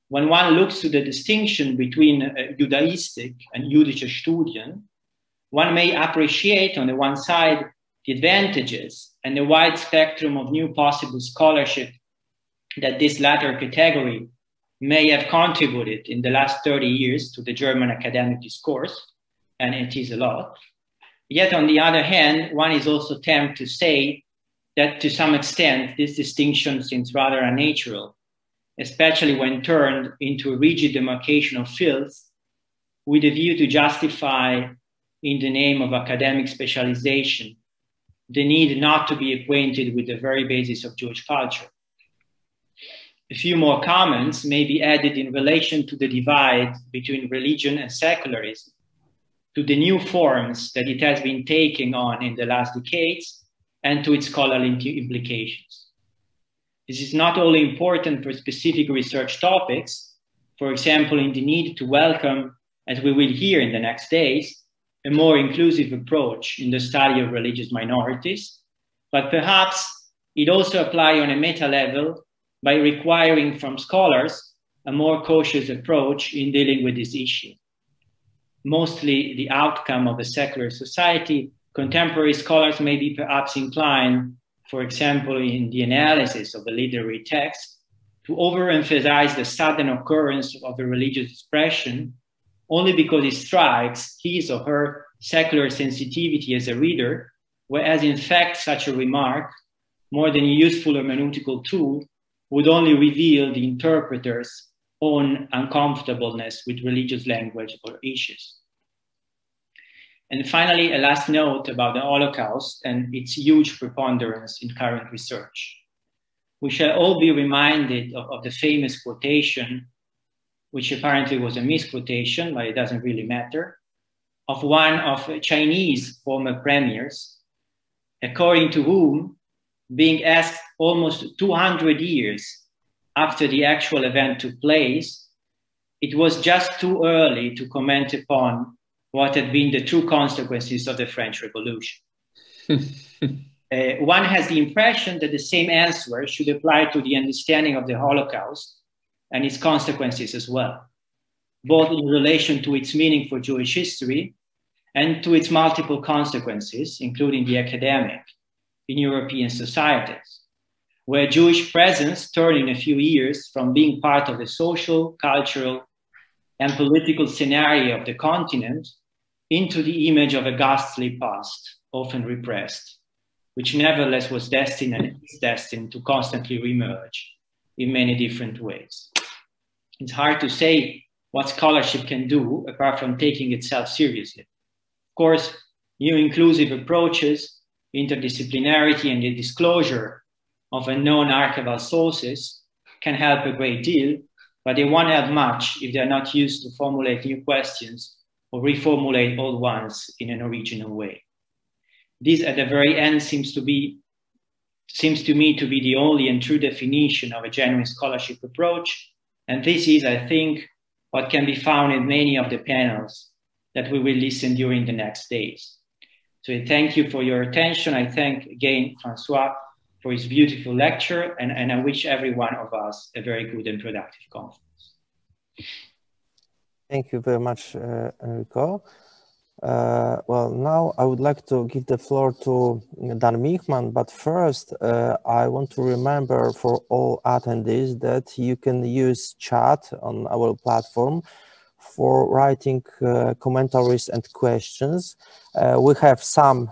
when one looks to the distinction between Judaistic and Jüdische Studien, one may appreciate on the one side the advantages and the wide spectrum of new possible scholarship that this latter category may have contributed in the last 30 years to the German academic discourse, and it is a lot. Yet on the other hand, one is also tempted to say that to some extent, this distinction seems rather unnatural, especially when turned into a rigid demarcation of fields with a view to justify, in the name of academic specialization, the need not to be acquainted with the very basis of Jewish culture. A few more comments may be added in relation to the divide between religion and secularism, to the new forms that it has been taking on in the last decades, and to its scholarly implications. This is not only important for specific research topics, for example, in the need to welcome, as we will hear in the next days, a more inclusive approach in the study of religious minorities, but perhaps it also applies on a meta level by requiring from scholars a more cautious approach in dealing with this issue. Mostly the outcome of a secular society, contemporary scholars may be perhaps inclined, for example, in the analysis of a literary text, to overemphasize the sudden occurrence of a religious expression only because it strikes his or her secular sensitivity as a reader, whereas in fact such a remark, more than a useful hermeneutical tool, would only reveal the interpreter's own uncomfortableness with religious language or issues. And finally, a last note about the Holocaust and its huge preponderance in current research. We shall all be reminded of the famous quotation, which apparently was a misquotation, but it doesn't really matter, of one of Chinese former premiers, according to whom, being asked almost 200 years after the actual event took place, it was just too early to comment upon what had been the true consequences of the French Revolution. One has the impression that the same answer should apply to the understanding of the Holocaust and its consequences as well, both in relation to its meaning for Jewish history and to its multiple consequences, including the academic, in European societies, where Jewish presence turned in a few years from being part of the social, cultural, and political scenario of the continent into the image of a ghastly past, often repressed, which nevertheless was destined and is destined to constantly reemerge in many different ways. It's hard to say what scholarship can do apart from taking itself seriously. Of course, new inclusive approaches, interdisciplinarity, and the disclosure of unknown archival sources can help a great deal, but they won't help much if they're not used to formulate new questions or reformulate old ones in an original way. This at the very end seems to me to be the only and true definition of a genuine scholarship approach. And this is, I think, what can be found in many of the panels that we will listen during the next days. So I thank you for your attention. I thank again Francois for his beautiful lecture, and I wish every one of us a very good and productive conference.
Thank you very much, Enrico. Well, now I would like to give the floor to Dan Michman, but first I want to remember for all attendees that you can use chat on our platform for writing commentaries and questions. We have some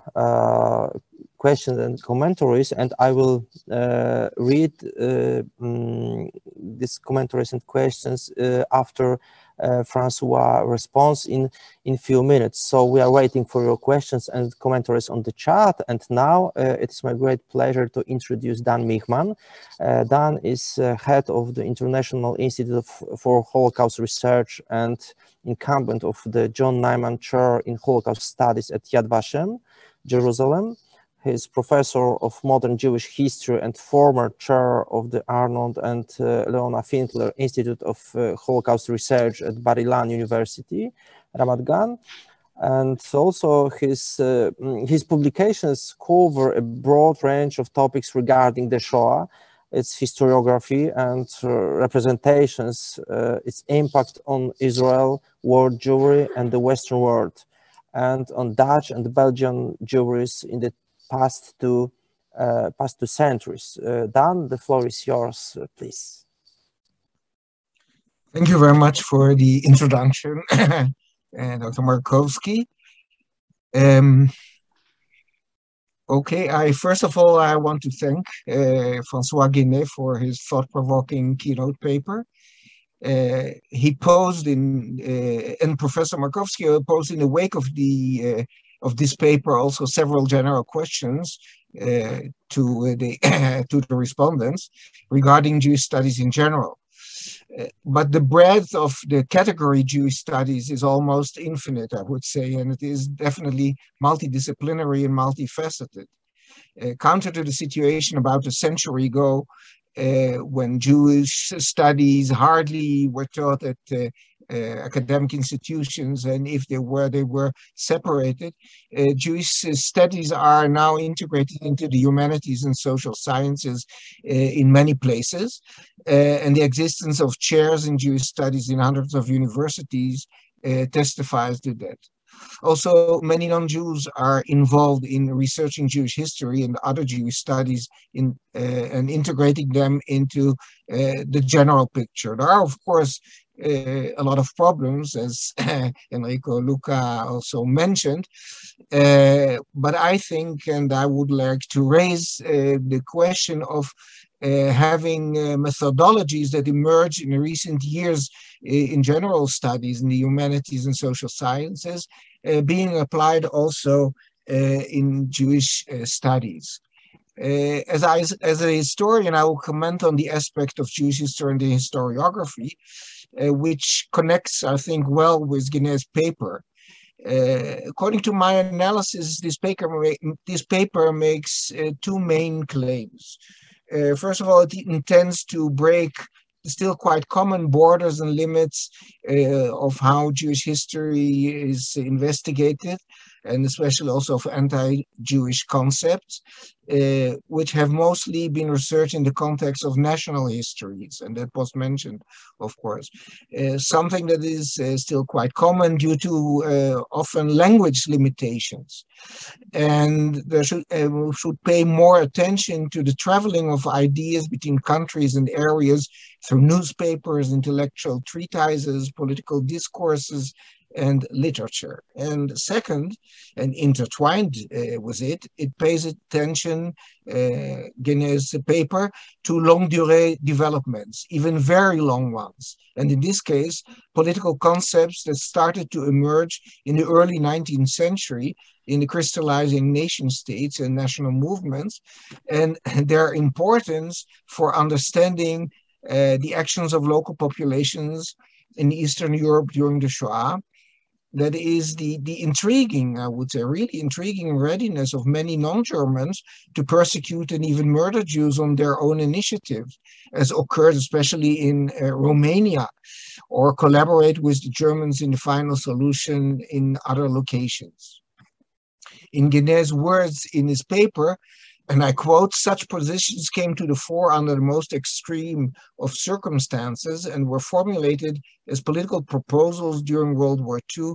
questions and commentaries, and I will read these commentaries and questions after Francois' response in few minutes. So we are waiting for your questions and commentaries on the chat. And now it is my great pleasure to introduce Dan Michman. Dan is head of the International Institute for Holocaust Research and incumbent of the John Nyman Chair in Holocaust Studies at Yad Vashem, Jerusalem. He is professor of modern Jewish history and former chair of the Arnold and Leona Findler Institute of Holocaust Research at Bar-Ilan University, Ramat Gan. And also his publications cover a broad range of topics regarding the Shoah, its historiography and representations, its impact on Israel, world Jewry, and the Western world, and on Dutch and Belgian Jewries in the past two centuries. Dan, the floor is yours, please.
Thank you very much for the introduction, Dr. Markowski. Okay, first of all, I want to thank Francois Guénez for his thought-provoking keynote paper. He posed and Professor Markowski posed in the wake of of this paper also several general questions to the respondents regarding Jewish studies in general. But the breadth of the category Jewish studies is almost infinite, I would say, and it is definitely multidisciplinary and multifaceted. Counter to the situation about a century ago, when Jewish studies hardly were taught at academic institutions, and if they were separated. Jewish studies are now integrated into the humanities and social sciences in many places, and the existence of chairs in Jewish studies in hundreds of universities testifies to that. Also, many non-Jews are involved in researching Jewish history and other Jewish studies and integrating them into the general picture. There are, of course, a lot of problems, as Enrico Luca also mentioned, but I think, and I would like to raise the question of having methodologies that emerge in recent years in general studies in the humanities and social sciences being applied also in Jewish studies. As a historian, I will comment on the aspect of Jewish history and the historiography, which connects, I think, well with Guénez's paper. According to my analysis, this paper makes two main claims. First of all, it intends to break still quite common borders and limits of how Jewish history is investigated, and especially also of anti-Jewish concepts, which have mostly been researched in the context of national histories, and that was mentioned, of course. Something that is still quite common due to often language limitations. And there should pay more attention to the traveling of ideas between countries and areas through newspapers, intellectual treatises, political discourses, and literature. And second, and intertwined with it, it pays attention, Guénez's paper, to longue durée developments, even very long ones. And in this case, political concepts that started to emerge in the early 19th century in the crystallizing nation states and national movements, and their importance for understanding the actions of local populations in Eastern Europe during the Shoah. That is the intriguing, I would say, really intriguing readiness of many non-Germans to persecute and even murder Jews on their own initiative, as occurred especially in Romania, or collaborate with the Germans in the final solution in other locations. In Guénez's words in his paper, and I quote, "Such positions came to the fore under the most extreme of circumstances and were formulated as political proposals during World War II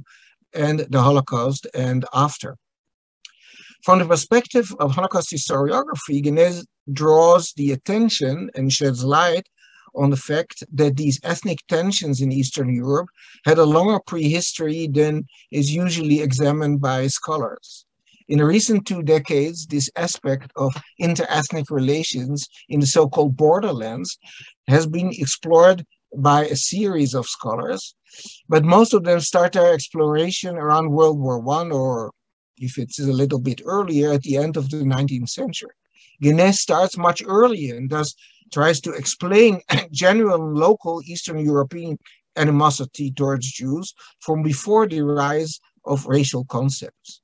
and the Holocaust and after." From the perspective of Holocaust historiography, Guénez draws the attention and sheds light on the fact that these ethnic tensions in Eastern Europe had a longer prehistory than is usually examined by scholars. In the recent 2 decades, this aspect of inter-ethnic relations in the so-called borderlands has been explored by a series of scholars, but most of them start their exploration around World War I, or if it's a little bit earlier, at the end of the 19th century. Guénet starts much earlier and thus tries to explain genuine local Eastern European animosity towards Jews from before the rise of racial concepts.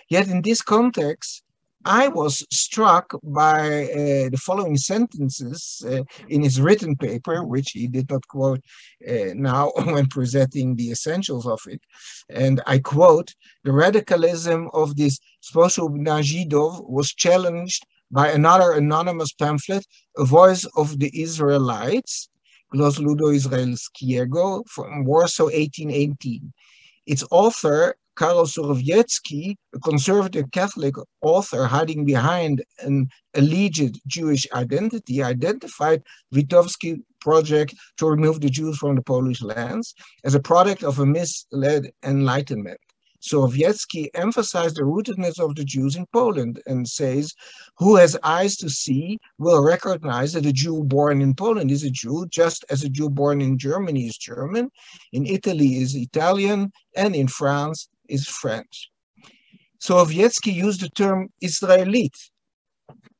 Yet in this context, I was struck by the following sentences in his written paper, which he did not quote now when presenting the essentials of it. And I quote, "The radicalism of this Sposób na Żydów was challenged by another anonymous pamphlet, A Voice of the Israelites, Głos Ludu Izraelskiego, from Warsaw, 1818. Its author, Karol Surowiecki, a conservative Catholic author hiding behind an alleged Jewish identity, identified Witowski's project to remove the Jews from the Polish lands as a product of a misled Enlightenment. Surowiecki emphasized the rootedness of the Jews in Poland and says, who has eyes to see will recognize that a Jew born in Poland is a Jew, just as a Jew born in Germany is German, in Italy is Italian, and in France is French." Surowiecki used the term Israelite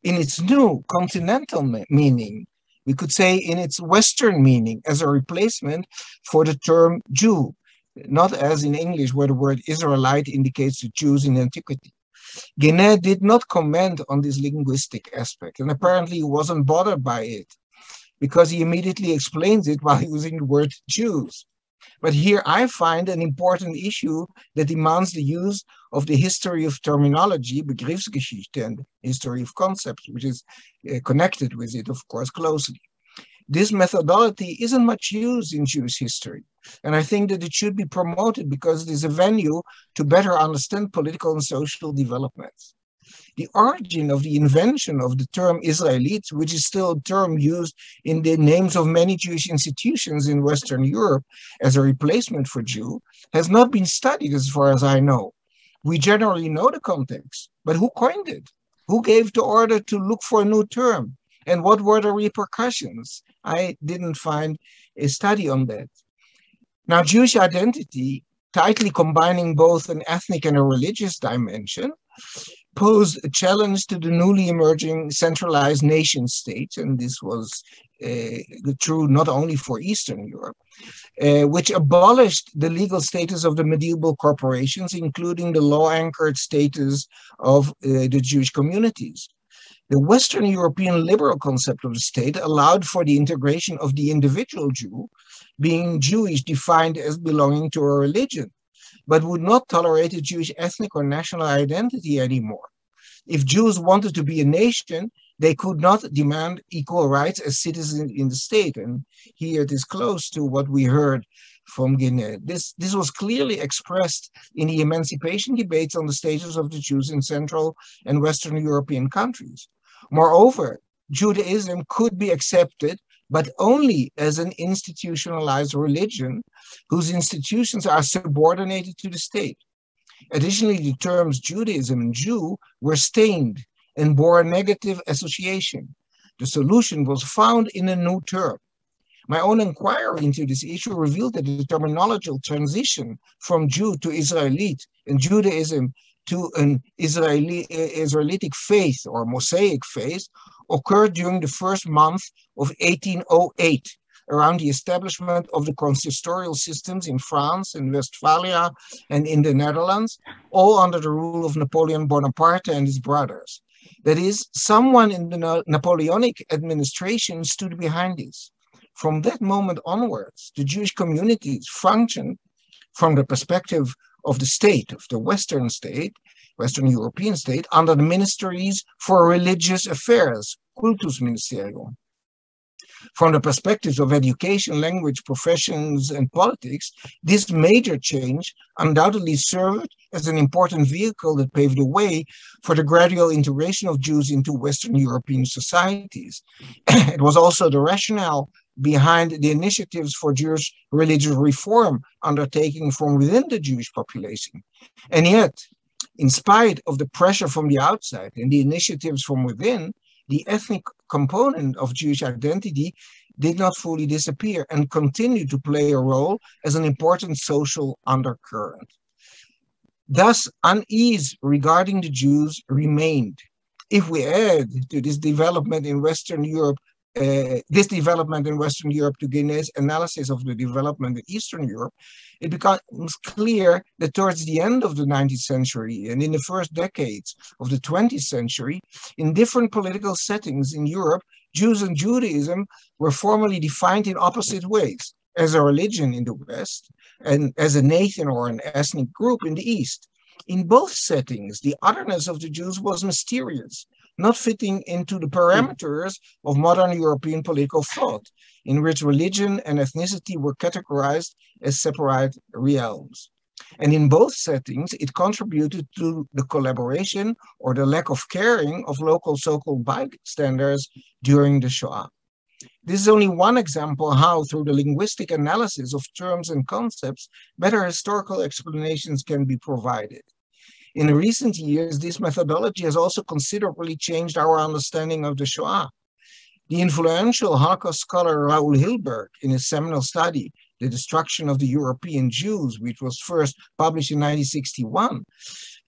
in its new continental meaning, we could say in its Western meaning, as a replacement for the term Jew, not as in English where the word Israelite indicates the Jews in antiquity. Guénet did not comment on this linguistic aspect, and apparently he wasn't bothered by it because he immediately explains it while using the word Jews. But here I find an important issue that demands the use of the history of terminology, Begriffsgeschichte, and history of concepts, which is connected with it, of course, closely. This methodology isn't much used in Jewish history, and I think that it should be promoted because it is a venue to better understand political and social developments. The origin of the invention of the term Israelite, which is still a term used in the names of many Jewish institutions in Western Europe as a replacement for Jew, has not been studied as far as I know. We generally know the context, but who coined it? Who gave the order to look for a new term? And what were the repercussions? I didn't find a study on that. Now, Jewish identity, tightly combining both an ethnic and a religious dimension, posed a challenge to the newly emerging centralized nation state, and this was true not only for Eastern Europe, which abolished the legal status of the medieval corporations, including the law-anchored status of the Jewish communities. The Western European liberal concept of the state allowed for the integration of the individual Jew, being Jewish defined as belonging to a religion, but would not tolerate a Jewish ethnic or national identity anymore. If Jews wanted to be a nation, they could not demand equal rights as citizens in the state. And here it is close to what we heard from Guénet. This was clearly expressed in the emancipation debates on the status of the Jews in Central and Western European countries. Moreover, Judaism could be accepted, but only as an institutionalized religion whose institutions are subordinated to the state. Additionally, the terms Judaism and Jew were stained and bore a negative association. The solution was found in a new term. My own inquiry into this issue revealed that the terminological transition from Jew to Israelite and Judaism to an Israelitic faith or Mosaic faith occurred during the first month of 1808, around the establishment of the consistorial systems in France, in Westphalia, and in the Netherlands, all under the rule of Napoleon Bonaparte and his brothers. That is, someone in the Napoleonic administration stood behind this. From that moment onwards, the Jewish communities functioned from the perspective of the state, of the Western state, Western European state, under the ministries for religious affairs, Kultusministerium. From the perspectives of education, language, professions, and politics, this major change undoubtedly served as an important vehicle that paved the way for the gradual integration of Jews into Western European societies. It was also the rationale behind the initiatives for Jewish religious reform undertaken from within the Jewish population. And yet, In spite of the pressure from the outside and the initiatives from within, the ethnic component of Jewish identity did not fully disappear and continued to play a role as an important social undercurrent. Thus, unease regarding the Jews remained. If we add to this development in Western Europe to Guéné's analysis of the development in Eastern Europe, it becomes clear that towards the end of the 19th century and in the first decades of the 20th century, in different political settings in Europe, Jews and Judaism were formally defined in opposite ways, as a religion in the West and as a nation or an ethnic group in the East. In both settings, the otherness of the Jews was mysterious, not fitting into the parameters of modern European political thought, in which religion and ethnicity were categorized as separate realms. And in both settings, it contributed to the collaboration or the lack of caring of local so-called bystanders during the Shoah. This is only one example how, through the linguistic analysis of terms and concepts, better historical explanations can be provided. In recent years, this methodology has also considerably changed our understanding of the Shoah. The influential Holocaust scholar Raoul Hilberg, in his seminal study, The Destruction of the European Jews, which was first published in 1961,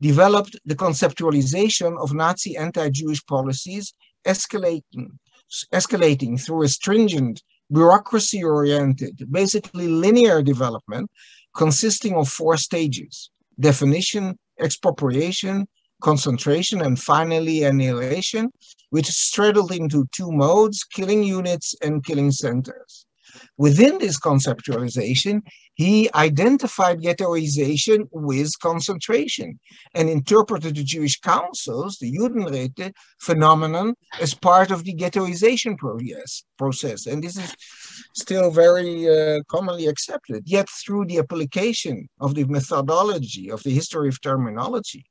developed the conceptualization of Nazi anti-Jewish policies, escalating through a stringent, bureaucracy-oriented, basically linear development consisting of 4 stages: definition, expropriation, concentration, and finally annihilation, which straddled into 2 modes: killing units and killing centers. Within this conceptualization, he identified ghettoization with concentration and interpreted the Jewish councils, the Judenräte, phenomenon as part of the ghettoization process. And this is still very commonly accepted. Yet through the application of the methodology of the history of terminology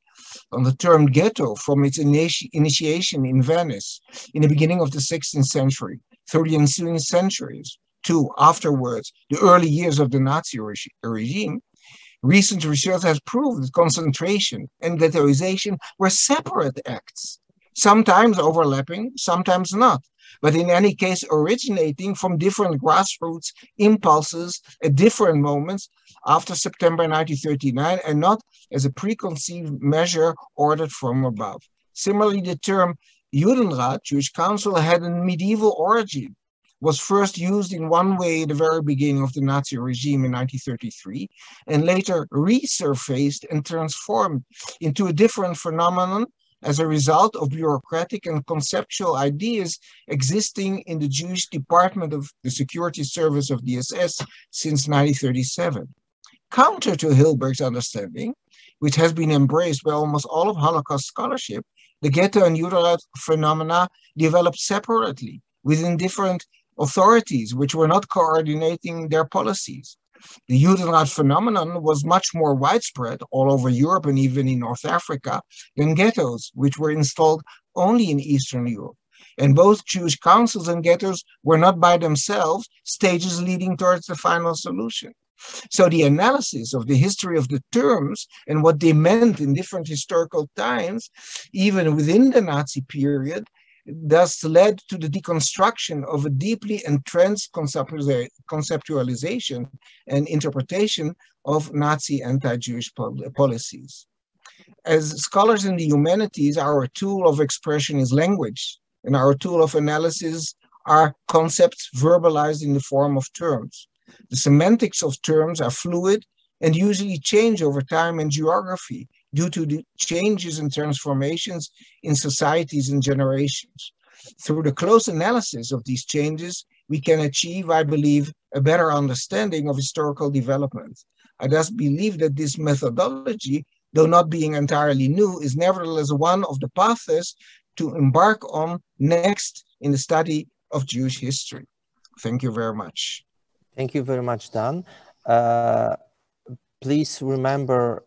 on the term ghetto from its initiation in Venice in the beginning of the 16th century through the ensuing centuries, to afterwards the early years of the Nazi regime, recent research has proved that concentration and ghettoization were separate acts, sometimes overlapping, sometimes not, but in any case originating from different grassroots impulses at different moments after September 1939 and not as a preconceived measure ordered from above. Similarly, the term Judenrat, Jewish Council, had a medieval origin, was first used in one way at the very beginning of the Nazi regime in 1933, and later resurfaced and transformed into a different phenomenon as a result of bureaucratic and conceptual ideas existing in the Jewish department of the security service of the SS since 1937. Counter to Hilberg's understanding, which has been embraced by almost all of Holocaust scholarship, the ghetto and Judenrat phenomena developed separately within different authorities which were not coordinating their policies. The Judenrat phenomenon was much more widespread all over Europe and even in North Africa than ghettos, which were installed only in Eastern Europe. And both Jewish councils and ghettos were not by themselves stages leading towards the final solution. So the analysis of the history of the terms and what they meant in different historical times, even within the Nazi period, thus led to the deconstruction of a deeply entrenched conceptualization and interpretation of Nazi anti-Jewish policies. As scholars in the humanities, our tool of expression is language, and our tool of analysis are concepts verbalized in the form of terms. The semantics of terms are fluid and usually change over time and geography due to the changes and transformations in societies and generations. Through the close analysis of these changes, we can achieve, I believe, a better understanding of historical development. I thus believe that this methodology, though not being entirely new, is nevertheless one of the paths to embark on next in the study of Jewish history. Thank you very much.
Thank you very much, Dan. Please remember,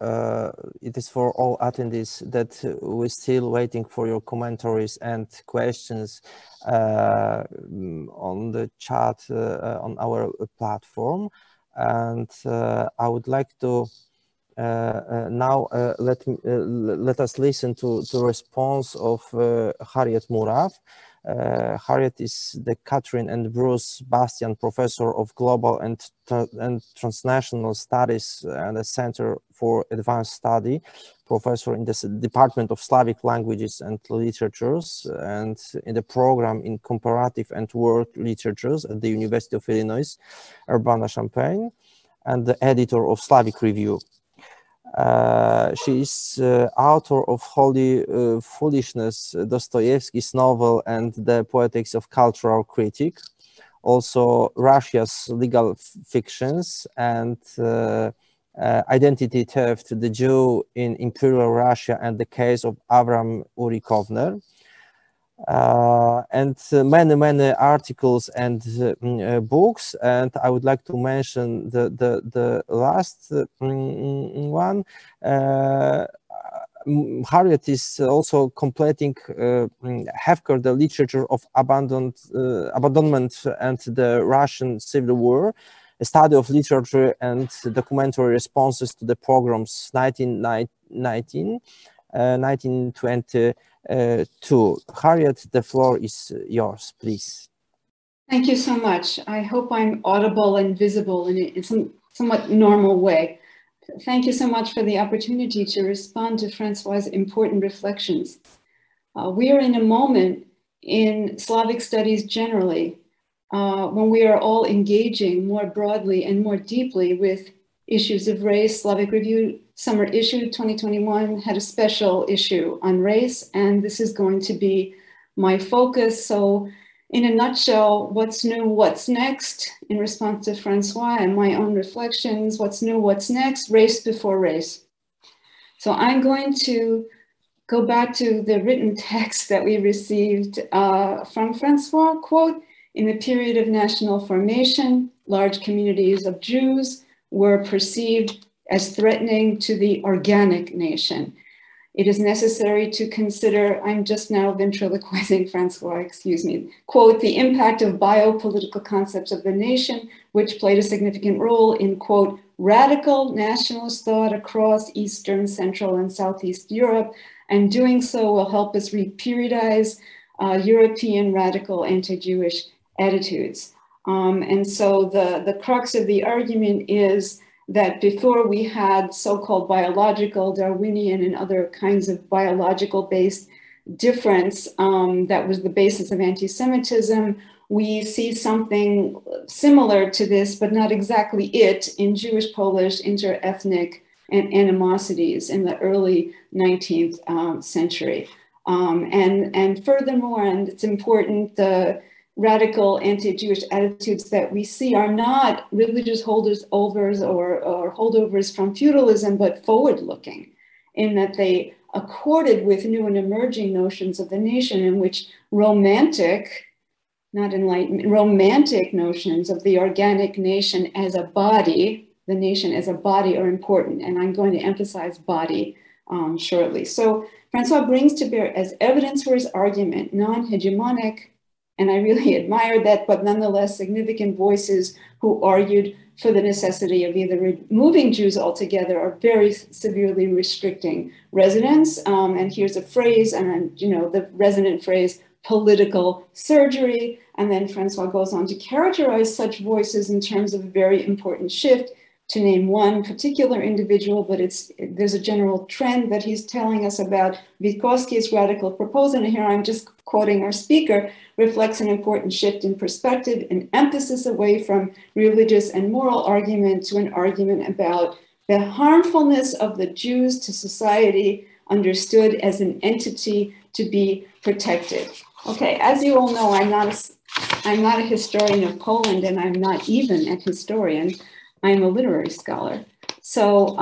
it is for all attendees that we're still waiting for your commentaries and questions on the chat on our platform. And I would like to Now let us listen to the response of Harriet Murav. Harriet is the Catherine and Bruce Bastian Professor of Global and Transnational Studies and the Center for Advanced Study, professor in the Department of Slavic Languages and Literatures, and in the program in Comparative and World Literatures at the University of Illinois, Urbana-Champaign, and the editor of Slavic Review. She is author of Holy Foolishness, Dostoevsky's novel, and The Poetics of Cultural Critique, also Russia's Legal Fictions and Identity Theft, the Jew in Imperial Russia, and the Case of Avram Uri Kovner. And many articles and books, and I would like to mention the last one. Harriet is also completing Hefker, the literature of abandonment and the Russian Civil War, a study of literature and documentary responses to the pogroms 1919, 1920. Harriet, the floor is yours, please.
Thank you so much. I hope I'm audible and visible in some somewhat normal way. Thank you so much for the opportunity to respond to Francois's important reflections. We are in a moment in Slavic studies generally when we are all engaging more broadly and more deeply with issues of race. Slavic Review Summer Issue 2021 had a special issue on race, and this is going to be my focus. So in a nutshell, what's new, what's next? In response to Francois and my own reflections, what's new, what's next? Race before race. So I'm going to go back to the written text that we received from Francois, quote, in the period of national formation, large communities of Jews were perceived as threatening to the organic nation. It is necessary to consider, I'm just now ventriloquizing Francois, excuse me, quote, the impact of biopolitical concepts of the nation, which played a significant role in, quote, radical nationalist thought across Eastern, Central, and Southeast Europe, and doing so will help us reperiodize European radical anti-Jewish attitudes. And so the crux of the argument is that before we had so-called biological, Darwinian, and other kinds of biological-based difference that was the basis of anti-Semitism, we see something similar to this, but not exactly it, in Jewish-Polish inter-ethnic animosities in the early 19th century. And furthermore, and it's important, the radical anti-Jewish attitudes that we see are not religious holdovers or holdovers from feudalism, but forward-looking, in that they accorded with new and emerging notions of the nation, in which romantic, not enlightenment, romantic notions of the organic nation as a body, the nation as a body, are important. And I'm going to emphasize body shortly. So Francois brings to bear as evidence for his argument non-hegemonic, and I really admire that, but nonetheless significant voices who argued for the necessity of either removing Jews altogether or very severely restricting residence. And here's a phrase, and you know, the resonant phrase, political surgery. And then Francois goes on to characterize such voices in terms of a very important shift, to name one particular individual, but there's a general trend that he's telling us about. Vygotsky's radical proposal, and here I'm just quoting our speaker, reflects an important shift in perspective, an emphasis away from religious and moral argument to an argument about the harmfulness of the Jews to society, understood as an entity to be protected. Okay, as you all know, I'm not a historian of Poland, and I'm not even a historian. I'm a literary scholar. So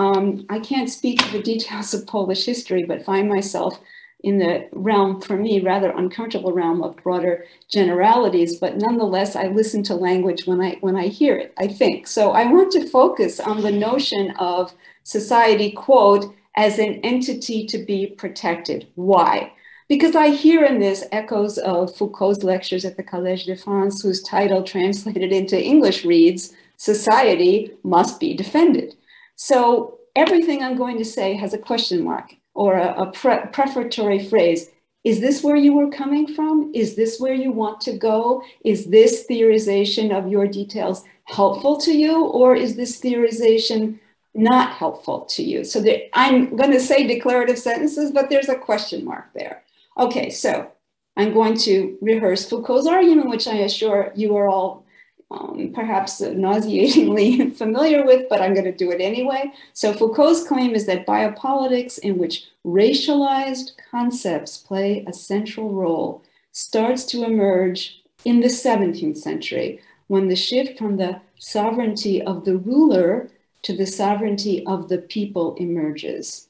I can't speak to the details of Polish history, but find myself in the realm, for me, rather uncomfortable realm of broader generalities. But nonetheless, I listen to language when I hear it, I think. So I want to focus on the notion of society, quote, as an entity to be protected. Why? Because I hear in this echoes of Foucault's lectures at the Collège de France, whose title translated into English reads, Society Must Be Defended. So everything I'm going to say has a question mark or a prefatory phrase. Is this where you were coming from? Is this where you want to go? Is this theorization of your details helpful to you? Or is this theorization not helpful to you? So I'm going to say declarative sentences, but there's a question mark there. Okay, so I'm going to rehearse Foucault's argument, which I assure you are all perhaps nauseatingly familiar with, but I'm going to do it anyway. So Foucault's claim is that biopolitics, in which racialized concepts play a central role, starts to emerge in the 17th century, when the shift from the sovereignty of the ruler to the sovereignty of the people emerges.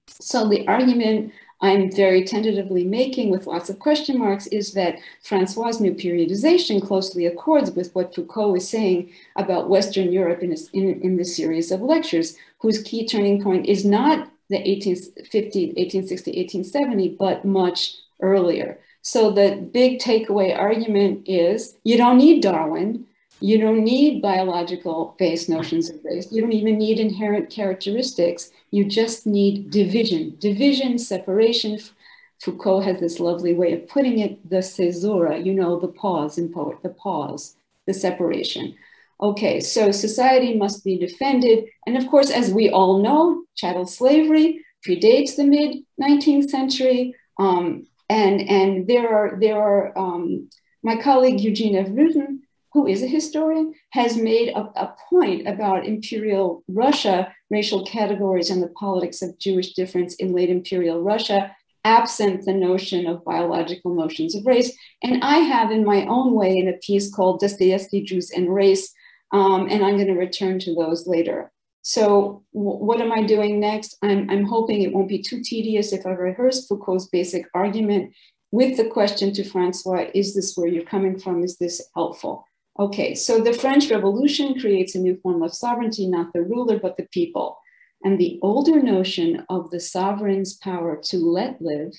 So the argument I'm very tentatively making with lots of question marks is that Francois' new periodization closely accords with what Foucault is saying about Western Europe in this series of lectures, whose key turning point is not the 1850, 1860, 1870, but much earlier. So the big takeaway argument is you don't need Darwin. You don't need biological-based notions of race. You don't even need inherent characteristics. You just need division, separation. Foucault has this lovely way of putting it, the caesura, you know, the pause in poet, the pause, the separation. Okay, so society must be defended. And of course, as we all know, chattel slavery predates the mid-19th century. And there are my colleague Eugene F. Rutten, who is a historian, has made a point about imperial Russia, racial categories, and the politics of Jewish difference in late imperial Russia, absent the notion of biological notions of race. And I have in my own way in a piece called Dostoevsky, Jews and Race, and I'm going to return to those later. So what am I doing next? I'm hoping it won't be too tedious if I rehearse Foucault's basic argument with the question to Francois, is this where you're coming from? Is this helpful? Okay, so the French Revolution creates a new form of sovereignty, not the ruler, but the people. And the older notion of the sovereign's power to let live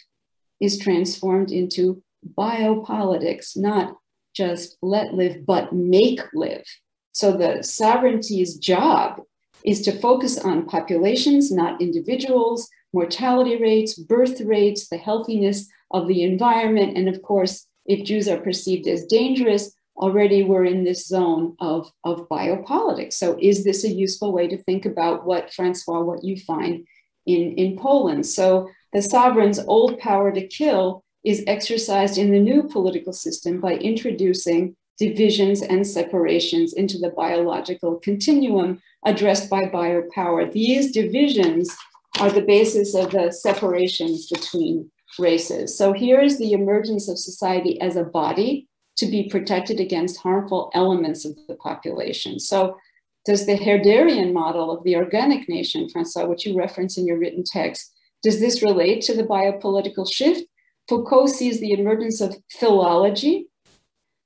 is transformed into biopolitics, not just let live, but make live. So the sovereignty's job is to focus on populations, not individuals, mortality rates, birth rates, the healthiness of the environment. And of course, if Jews are perceived as dangerous, already we're in this zone of biopolitics. So is this a useful way to think about what, Francois, what you find in Poland? So the sovereign's old power to kill is exercised in the new political system by introducing divisions and separations into the biological continuum addressed by biopower. These divisions are the basis of the separations between races. So here is the emergence of society as a body to be protected against harmful elements of the population. So does the Herderian model of the organic nation, Francois, which you reference in your written text, does this relate to the biopolitical shift? Foucault sees the emergence of philology,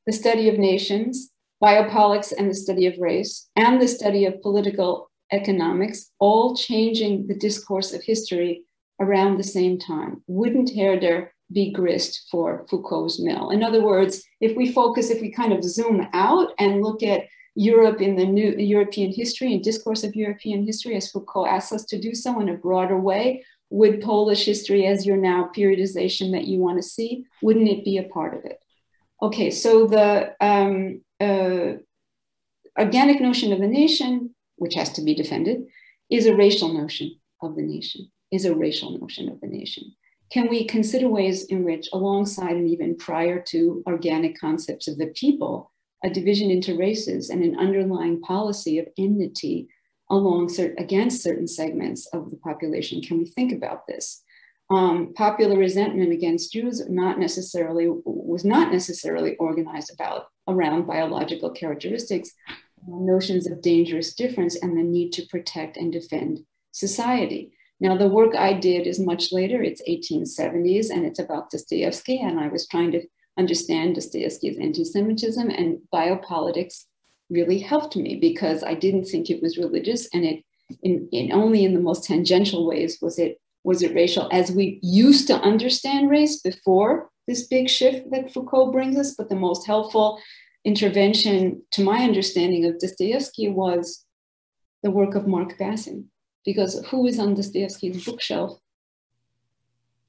the study of nations, biopolitics and the study of race, and the study of political economics, all changing the discourse of history around the same time. Wouldn't Herder be grist for Foucault's mill? In other words, if we kind of zoom out and look at Europe in the new European history and discourse of European history, as Foucault asks us to do so in a broader way, would Polish history as your now periodization that you want to see, wouldn't it be a part of it? Okay, so the organic notion of the nation, which has to be defended, is a racial notion of the nation, Can we consider ways in which, alongside and even prior to organic concepts of the people, a division into races and an underlying policy of enmity against certain segments of the population, can we think about this? Popular resentment against Jews was not necessarily organized around biological characteristics, notions of dangerous difference and the need to protect and defend society. Now, the work I did is much later, it's 1870s, and it's about Dostoevsky, and I was trying to understand Dostoevsky's anti-Semitism, and biopolitics really helped me because I didn't think it was religious, and only in the most tangential ways was it racial, as we used to understand race before this big shift that Foucault brings us. But the most helpful intervention, to my understanding of Dostoevsky, was the work of Mark Bassin. because who is on Dostoevsky's bookshelf?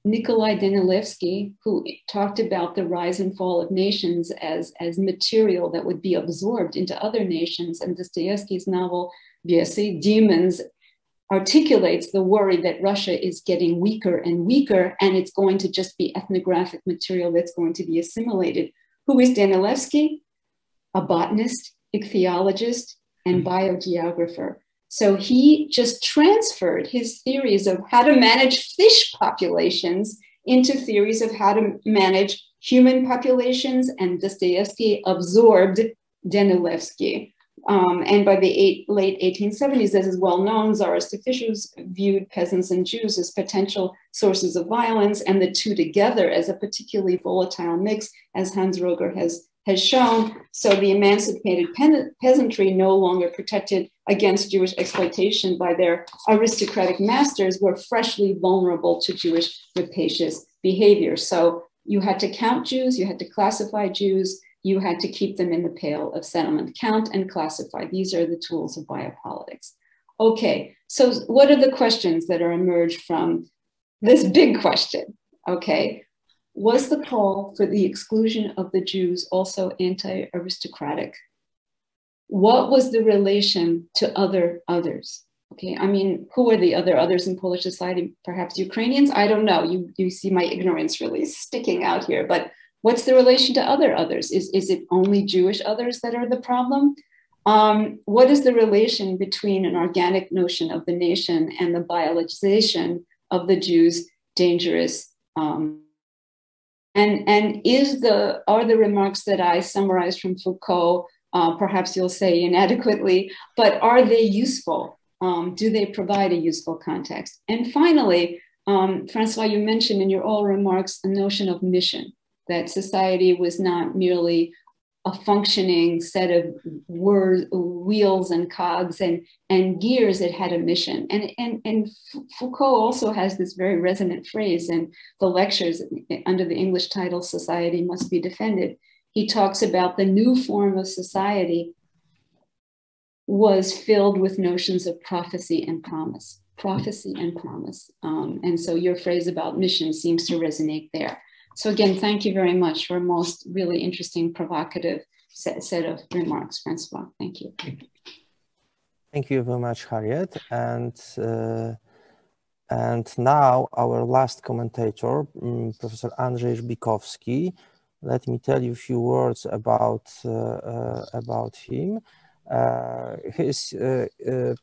Nikolai Danilevsky, who talked about the rise and fall of nations as material that would be absorbed into other nations. And Dostoevsky's novel, Biesy, Demons, articulates the worry that Russia is getting weaker and weaker, and it's going to just be ethnographic material that's going to be assimilated. Who is Danilevsky? A botanist, ichthyologist, and biogeographer. So he just transferred his theories of how to manage fish populations into theories of how to manage human populations, and Dostoevsky absorbed Danilevsky. And by the late 1870s, as is well known, czarist officials viewed peasants and Jews as potential sources of violence, and the two together as a particularly volatile mix, as Hans Roger has shown. So the emancipated peasantry, no longer protected against Jewish exploitation by their aristocratic masters, were freshly vulnerable to Jewish rapacious behavior. So you had to count Jews, you had to classify Jews, you had to keep them in the pale of settlement. Count and classify. These are the tools of biopolitics. Okay, so what are the questions that are emerged from this big question? Okay, was the call for the exclusion of the Jews also anti-aristocratic? What was the relation to others? Okay, I mean, who are the others in Polish society? Perhaps Ukrainians? I don't know. You see my ignorance really sticking out here, but what's the relation to others? Is it only Jewish others that are the problem? What is the relation between an organic notion of the nation and the biologization of the Jews dangerous? And are the remarks that I summarized from Foucault, perhaps you'll say inadequately, but are they useful? Do they provide a useful context? And finally, Francois, you mentioned in your oral remarks a notion of mission, that society was not merely a functioning set of wheels and cogs and gears. It had a mission. And Foucault also has this very resonant phrase in the lectures under the English title, Society Must Be Defended. He talks about the new form of society was filled with notions of prophecy and promise. And so your phrase about mission seems to resonate there. So again, thank you very much for a most really interesting, provocative set of remarks, Francois. Thank you.
Thank you very much, Harriet. And now our last commentator, Professor Andrzej Żbikowski. Let me tell you a few words about him. He's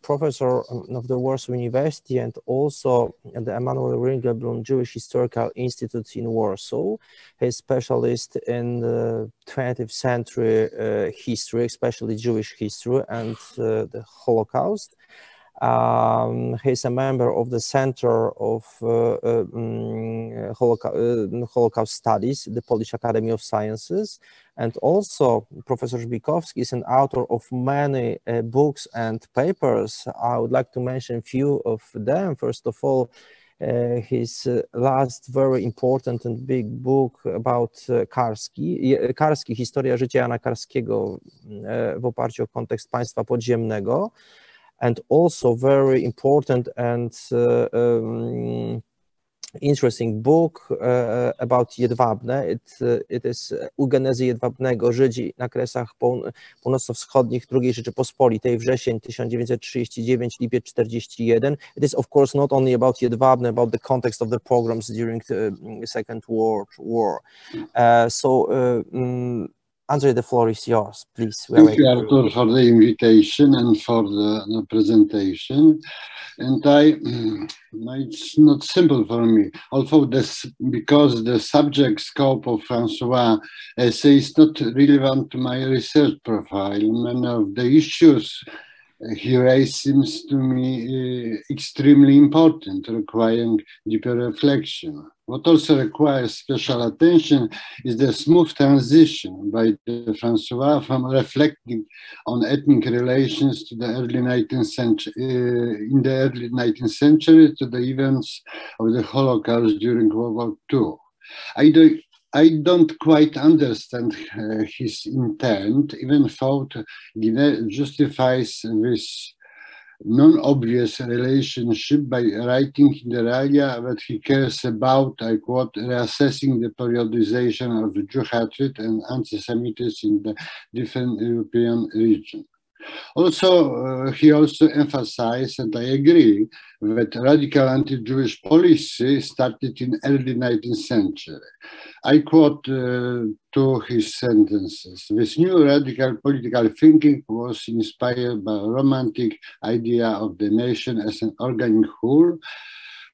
professor of the Warsaw University and also at the Emanuel Ringelblum Jewish Historical Institute in Warsaw. He's specialist in the 20th century history, especially Jewish history and the Holocaust. He's a member of the Center of Holocaust Studies, the Polish Academy of Sciences, and also Professor Żbikowski is an author of many books and papers. I would like to mention a few of them. First of all, his last very important and big book about Karski, Historia życia Jana Karskiego w oparciu o kontekst państwa podziemnego. And also very important and interesting book about Jedwabne. It is Eugenezy Jedwabnego, Żydzi na Kresach Północno-Wschodnich II Rzeczypospolitej, wrzesień 1939, lipiec 41. It is of course not only about Jedwabne, about the context of the pogroms during the Second World War. Andrzej, the floor is yours, please.
Thank you, Artur, for the invitation and for the presentation. And it's not simple for me, although because the subject scope of Francois' essay is not relevant to my research profile. Many of the issues he raised seems to me extremely important, requiring deeper reflection. What also requires special attention is the smooth transition by Francois from reflecting on ethnic relations to the early 19th century, in the early 19th century to the events of the Holocaust during World War II. I don't quite understand his intent, even though Guinet justifies this non-obvious relationship by writing inter alia that he cares about, I quote, reassessing the periodization of Jew hatred and anti-Semitism in the different European regions. Also, he also emphasized, and I agree, that radical anti-Jewish policy started in early 19th century. I quote two his sentences. This new radical political thinking was inspired by a romantic idea of the nation as an organic whole,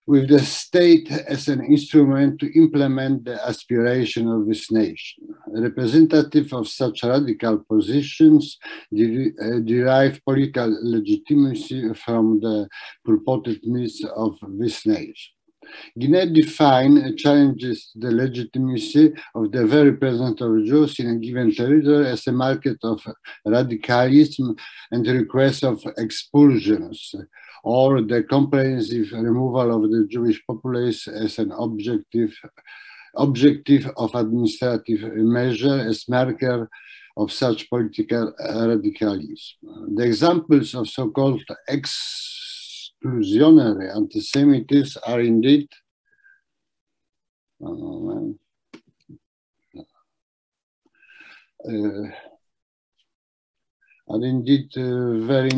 with the state as an instrument to implement the aspiration of this nation. Representative of such radical positions derive political legitimacy from the purported needs of this nation. Guinet define challenges the legitimacy of the very presence of Jews in a given territory as a market of radicalism and request of expulsions, or the comprehensive removal of the Jewish populace as an objective of administrative measure as marker of such political radicalism. The examples of so-called exclusionary anti-Semitism are indeed very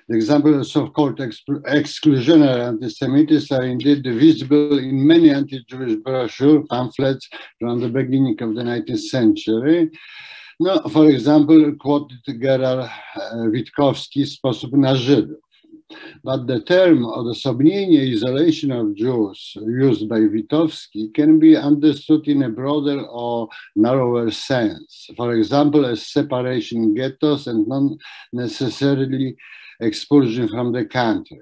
The examples of so-called exclusionary anti-Semitism are indeed visible in many anti-Jewish brochures, pamphlets from the beginning of the 19th century. No, for example, quoted Gerard Witkowski, Sposób na Żydów. But the term odosobnienie, isolation of Jews, used by Witkowski, can be understood in a broader or narrower sense. For example, as separation in ghettos and not necessarily expulsion from the country.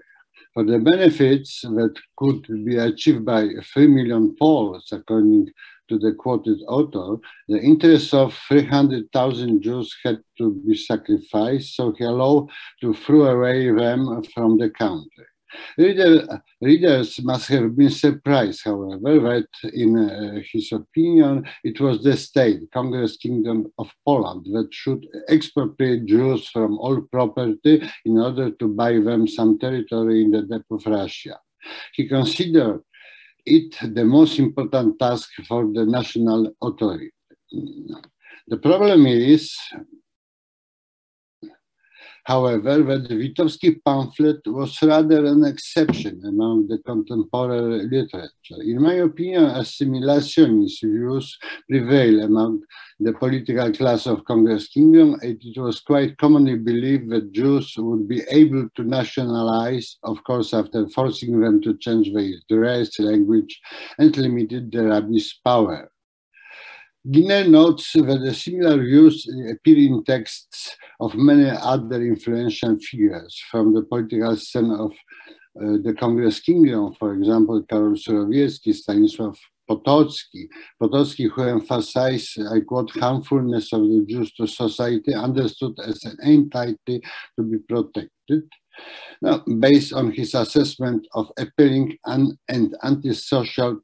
For the benefits that could be achieved by 3 million Poles, according to the quoted author, the interests of 300,000 Jews had to be sacrificed, so he allowed to throw away them from the country. Readers must have been surprised, however, that in his opinion, it was the state, Congress Kingdom of Poland, that should expropriate Jews from all property in order to buy them some territory in the depth of Russia. He considered it the most important task for the national authority. The problem is, however, that the Witkowski pamphlet was rather an exception among the contemporary literature. In my opinion, assimilationist views prevail among the political class of Congress Kingdom, and it was quite commonly believed that Jews would be able to nationalize, of course, after forcing them to change their dress, language, and limited the rabbis' power. Guinet notes that similar views appear in texts of many other influential figures from the political scene of the Congress Kingdom, for example, Karol Surowiecki, Stanisław Potocki, who emphasized, I quote, harmfulness of the Jews to society, understood as an entity to be protected. Now, based on his assessment of appealing and antisocial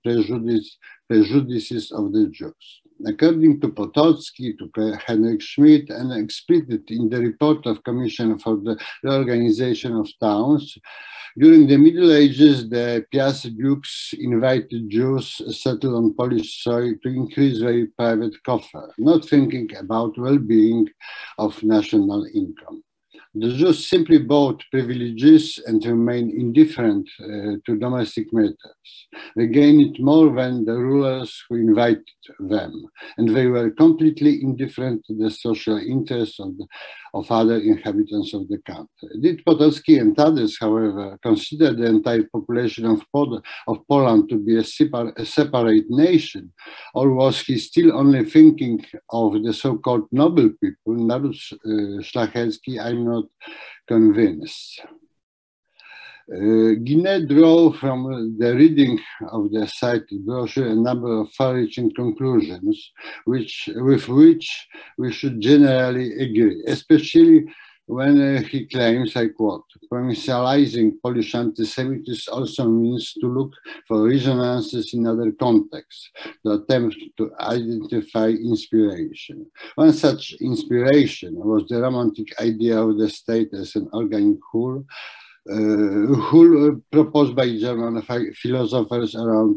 prejudices of the Jews. According to Potocki, to Henryk Schmidt, and explicit in the report of Commission for the Reorganization of Towns, during the Middle Ages, the Piast dukes invited Jews settled on Polish soil to increase their private coffer, not thinking about well-being of national income. The Jews simply bought privileges and remained indifferent to domestic matters. They gained more than the rulers who invited them, and they were completely indifferent to the social interests of other inhabitants of the country. Did Potocki and others, however, consider the entire population of Poland to be a separate nation, or was he still only thinking of the so-called noble people, Naród Szlachecki? I'm not convinced. Guinet drew from the reading of the cited brochure a number of far-reaching conclusions with which we should generally agree, especially when he claims, I quote, "Provincializing Polish anti-Semitism also means to look for resonances in other contexts, to attempt to identify inspiration. One such inspiration was the romantic idea of the state as an organic whole, proposed by German philosophers around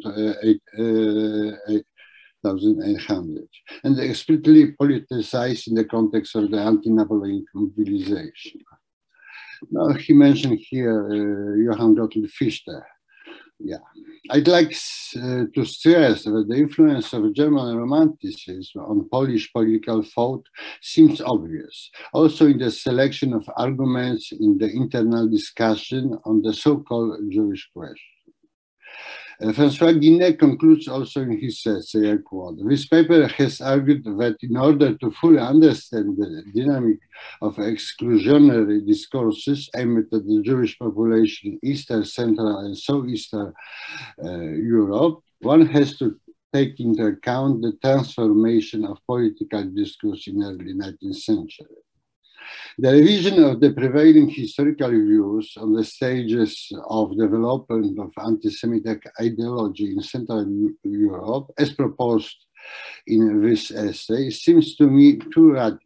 1800, and explicitly politicized in the context of the anti-Napoleonic mobilization." Now, he mentioned here Johann Gottlieb Fichte. Yeah, I'd like to stress that the influence of German Romanticism on Polish political thought seems obvious, also in the selection of arguments in the internal discussion on the so-called Jewish question. François Guinet concludes also in his essay, I quote, "This paper has argued that in order to fully understand the dynamic of exclusionary discourses aimed at the Jewish population in Eastern, Central, and Southeastern Europe, one has to take into account the transformation of political discourse in the early 19th century. The revision of the prevailing historical views on the stages of development of anti-Semitic ideology in Central Europe, as proposed in this essay, seems to me too radical.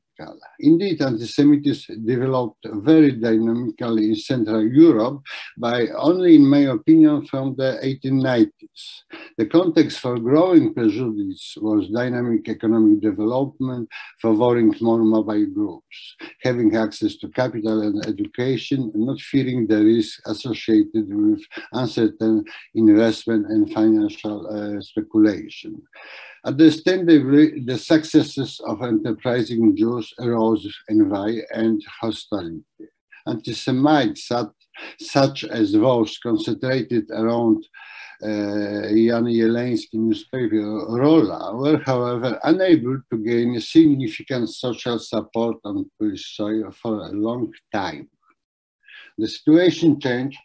Indeed, anti-Semitism developed very dynamically in Central Europe, by only, in my opinion, from the 1890s. The context for growing prejudice was dynamic economic development, favoring more mobile groups, having access to capital and education, and not fearing the risk associated with uncertain investment and financial speculation. Understandably, the successes of enterprising Jews arose envy and hostility. Anti-Semites such as those concentrated around Jan Jeleński newspaper Rola were, however, unable to gain significant social support on Polish soil for a long time. The situation changed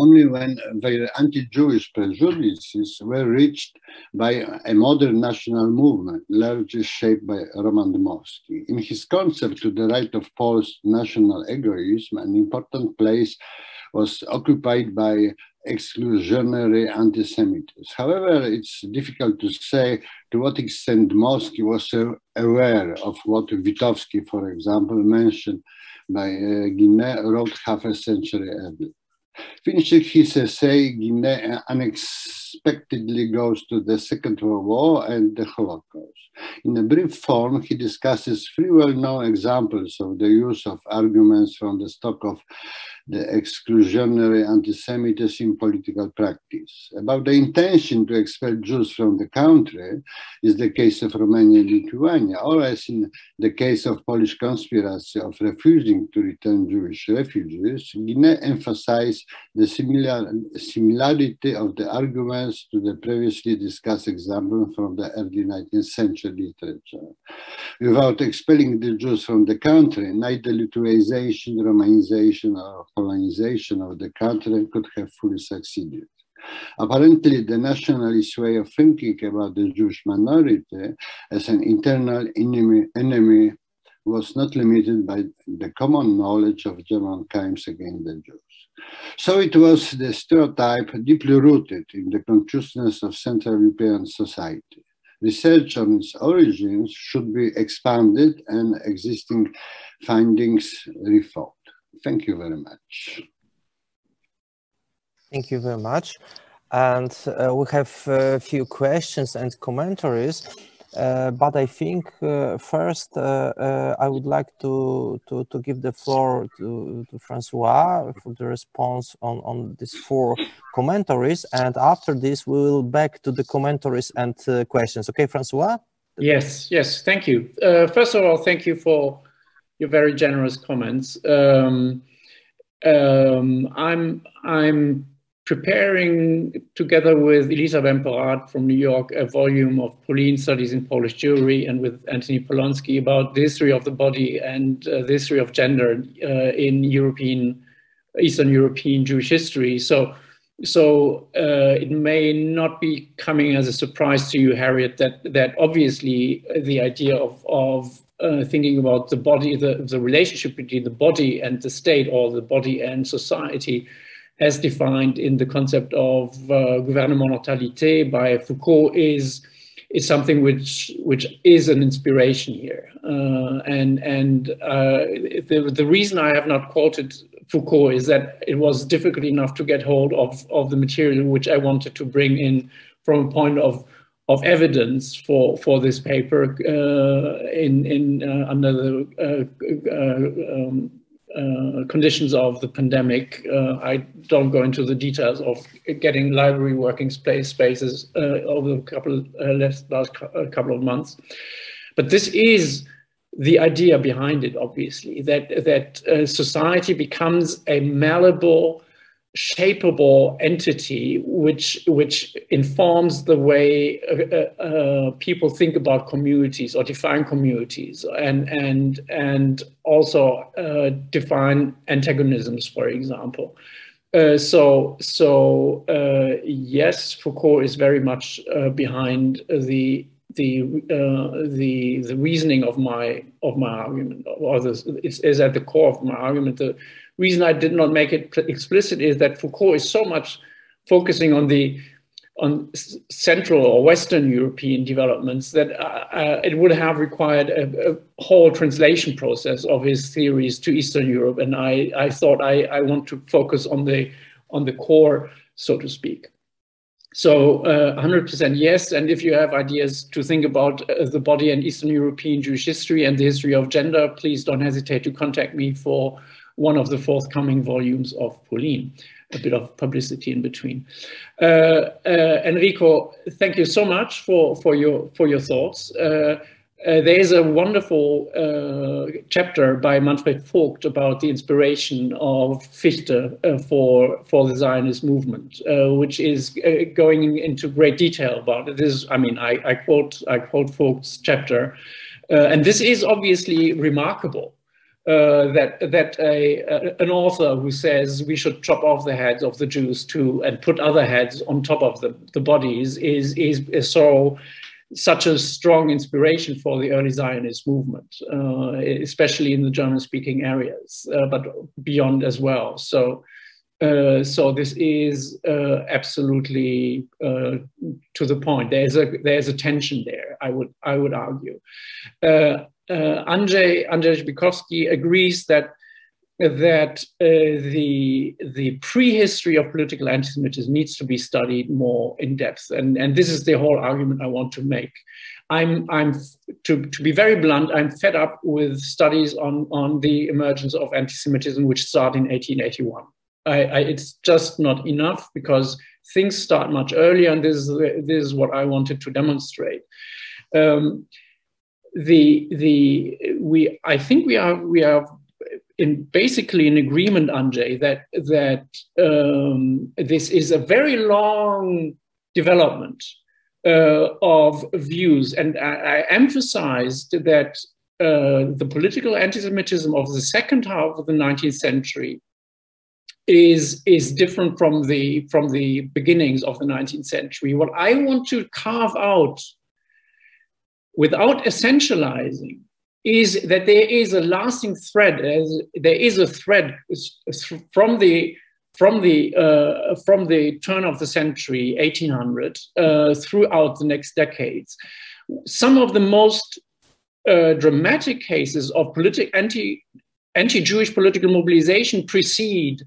only when their anti-Jewish prejudices were reached by a modern national movement, largely shaped by Roman Dmowski. In his concept to the right of Poles national egoism, an important place was occupied by exclusionary anti-Semitism. However, it's difficult to say to what extent Dmowski was aware of what Witowski, for example, mentioned by Guinet, wrote half a century earlier. Finishing his essay, Guinet unexpectedly goes to the Second World War and the Holocaust. In a brief form, he discusses three well-known examples of the use of arguments from the stock of the exclusionary anti-Semitism in political practice. About the intention to expel Jews from the country is the case of Romania and Lithuania, or as in the case of Polish conspiracy of refusing to return Jewish refugees, Guinet emphasized the similarity of the arguments to the previously discussed example from the early 19th century literature. Without expelling the Jews from the country, neither Lithuanization, Romanization, or colonization of the country could have fully succeeded. Apparently, the nationalist way of thinking about the Jewish minority as an internal enemy was not limited by the common knowledge of German crimes against the Jews. So it was the stereotype deeply rooted in the consciousness of Central European society. Research on its origins should be expanded and existing findings rethought. Thank you very much.
Thank you very much. And we have a few questions and commentaries, but I think first I would like to give the floor to Francois for the response on these four commentaries, and after this we will back to the commentaries and questions. Okay, Francois?
Yes, thank you. First of all, thank you for your very generous comments. I'm preparing, together with Elisa Bemperat from New York, a volume of Pauline Studies in Polish Jewry, and with Anthony Polonsky about the history of the body and the history of gender in Eastern European Jewish history. So So it may not be coming as a surprise to you, Harriet, that obviously the idea of thinking about the body, the relationship between the body and the state, or the body and society, as defined in the concept of gouvernementalité by Foucault, is something which is an inspiration here. The reason I have not quoted Foucault is that it was difficult enough to get hold of the material which I wanted to bring in from a point of evidence for this paper under the conditions of the pandemic. I don't go into the details of getting library working spaces over the last couple of months, but this is the idea behind it, obviously, that society becomes a malleable, shapeable entity which informs the way people think about communities or define communities, and also define antagonisms, for example. Yes, Foucault is very much behind the reasoning of my argument, or is at the core of my argument. The reason I did not make it explicit is that Foucault is so much focusing on Central or Western European developments that it would have required a whole translation process of his theories to Eastern Europe, and I thought I want to focus on the core, so to speak. So 100% yes, and if you have ideas to think about the body and Eastern European Jewish history and the history of gender, please don't hesitate to contact me for one of the forthcoming volumes of Pauline, a bit of publicity in between. Enrico, thank you so much for your thoughts. There is a wonderful chapter by Manfred Vogt about the inspiration of Fichte for the Zionist movement, which is going into great detail about it. This, I mean, I quote Vogt's chapter, and this is obviously remarkable. That an author who says we should chop off the heads of the Jews too and put other heads on top of the bodies is such a strong inspiration for the early Zionist movement, especially in the German-speaking areas, but beyond as well. So this is absolutely to the point. There's a tension there, I would argue. Andrzej Żbikowski agrees that the prehistory of political anti-Semitism needs to be studied more in depth, and this is the whole argument I want to make. To be very blunt, I'm fed up with studies on the emergence of anti-Semitism which start in 1881. It's just not enough, because things start much earlier, and this is what I wanted to demonstrate. I think we are basically in agreement, Andrzej, that this is a very long development of views, and I emphasized that the political anti-Semitism of the second half of the 19th century is different from the beginnings of the 19th century. What I want to carve out, without essentializing, is that there is a lasting thread. There is a thread from the turn of the century, 1800, throughout the next decades. Some of the most dramatic cases of anti-Jewish political mobilization precede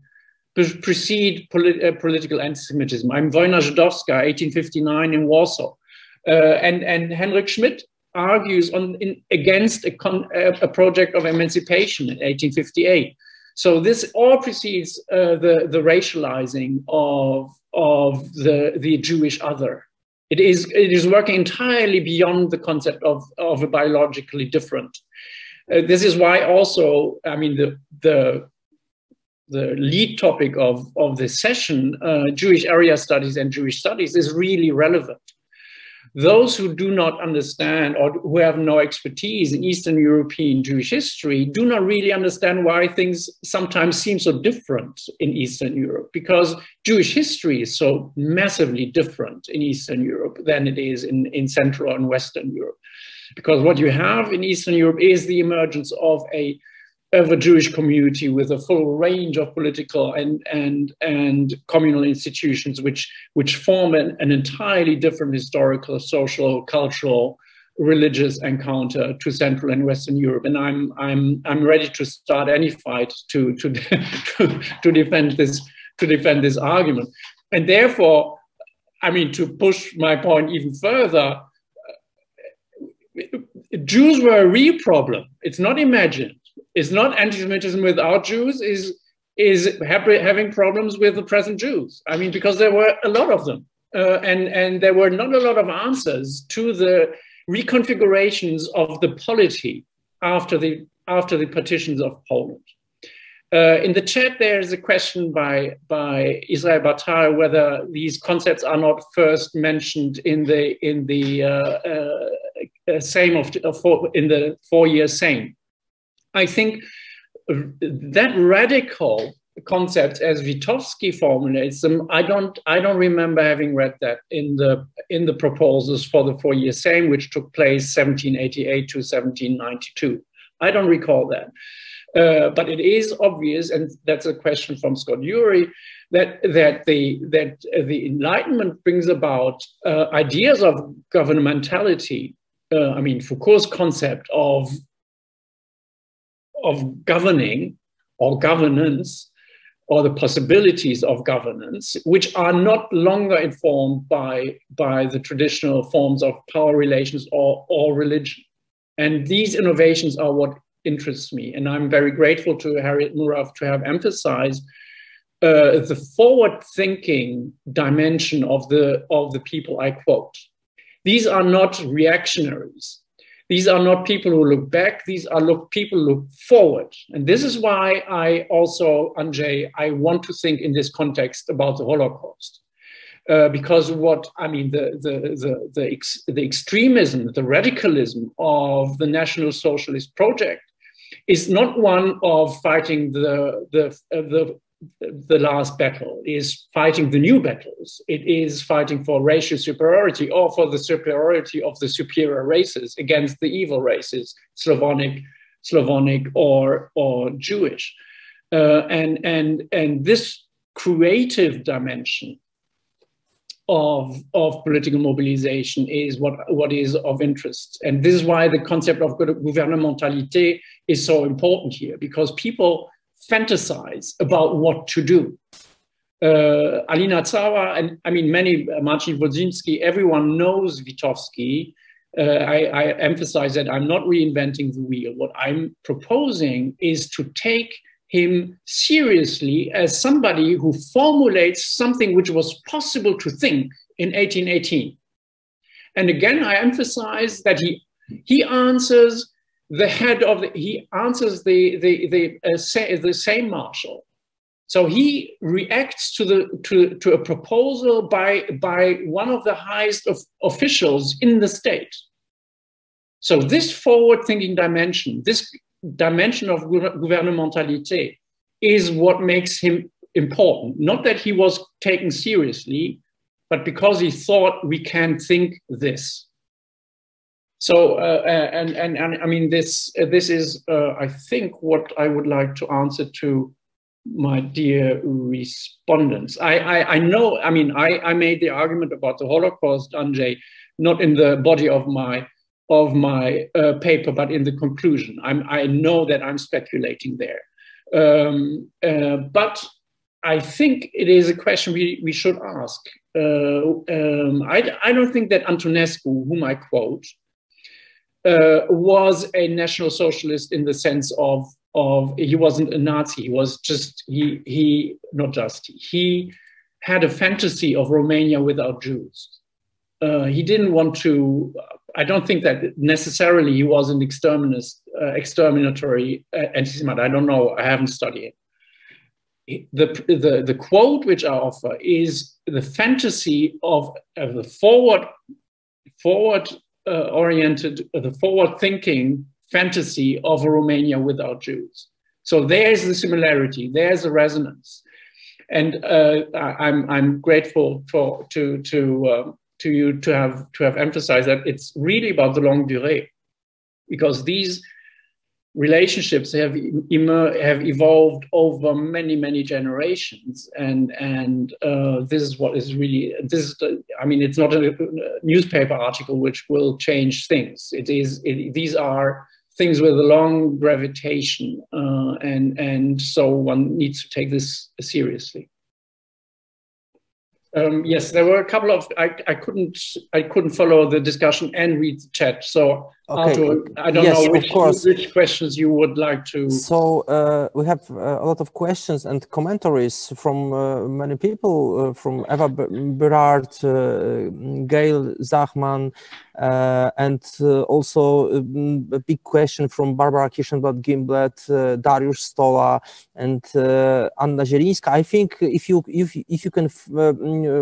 political anti-Semitism. I'm Wojna Żydowska, 1859 in Warsaw, and Henrik Schmidt argues against a project of emancipation in 1858. So this all precedes the racializing of the Jewish other. It is working entirely beyond the concept of a biologically different. This is why also, I mean, the lead topic of this session, Jewish area studies and Jewish studies, is really relevant. those who do not understand or who have no expertise in Eastern European Jewish history do not really understand why things sometimes seem so different in Eastern Europe, because Jewish history is so massively different in Eastern Europe than it is in Central and Western Europe. Because what you have in Eastern Europe is the emergence of a Jewish community with a full range of political and communal institutions, which form an entirely different historical, social, cultural, religious encounter to Central and Western Europe. And I'm ready to start any fight to defend this argument. And therefore, I mean, to push my point even further, Jews were a real problem. It's not imagined. It's not anti-Semitism without Jews is having problems with the present Jews. I mean, because there were a lot of them, and there were not a lot of answers to the reconfigurations of the polity after the partitions of Poland. In the chat, there is a question by Israel Batar whether these concepts are not first mentioned in the four-year Sejm. I think that radical concept, as Witowski formulates them, I don't remember having read that in the proposals for the four-year Sejm, which took place 1788 to 1792. I don't recall that, but it is obvious, and that's a question from Scott Ury, that the Enlightenment brings about ideas of governmentality. I mean, Foucault's concept of governing or governance, or the possibilities of governance, which are not longer informed by the traditional forms of power relations or religion. And these innovations are what interests me. And I'm very grateful to Harriet Muraf to have emphasized the forward-thinking dimension of the people I quote. These are not reactionaries. These are not people who look back. These are people who look forward. And this is why I also, Andrzej, I want to think in this context about the Holocaust. Because what, I mean, the extremism, the radicalism of the National Socialist project is not one of fighting the last battle. It is fighting the new battles. It is fighting for racial superiority or for the superiority of the superior races against the evil races, Slavonic or Jewish. And this creative dimension of political mobilization is what is of interest. And this is why the concept of gouvernementalité is so important here, because people fantasize about what to do. Alina Zawa, and I mean, Marcin Wodzinski, everyone knows Witowski. I emphasize that I'm not reinventing the wheel. What I'm proposing is to take him seriously as somebody who formulates something which was possible to think in 1818. And again, I emphasize that he answers the head of he answers the same marshal. So he reacts to a proposal by one of the highest officials in the state. So this forward-thinking dimension, this dimension of gouvernementalité, is what makes him important. Not that he was taken seriously, but because he thought we can think this. So, and I mean, this is, I think, what I would like to answer to my dear respondents. I know, I mean, I made the argument about the Holocaust, Andrzej, not in the body of my paper, but in the conclusion. I know that I'm speculating there. But I think it is a question we should ask. I don't think that Antonescu, whom I quote, was a National Socialist in the sense of he wasn't a Nazi. He was just, he had a fantasy of Romania without Jews. He didn't want to, I don't think that necessarily he was an exterminatory anti-Semite. I don't know, I haven't studied it. The quote which I offer is the fantasy of the forward forward-oriented, the forward-thinking fantasy of a Romania without Jews. So there's the similarity, there's the resonance, and I'm grateful to you to have emphasized that it's really about the longue durée, because these relationships have evolved over many generations, and this is what is really, I mean, it's not a newspaper article which will change things. These are things with a long gravitation, and so one needs to take this seriously. Yes, there were a couple of, I couldn't follow the discussion and read the chat. So okay. Arthur, I don't know which questions you would like to.
So we have a lot of questions and commentaries from many people, from Eva Berard, Gail Zachman, and also a big question from Barbara Kirshenblatt-Gimblett, Dariusz Stola, and Anna Zielińska. I think if you can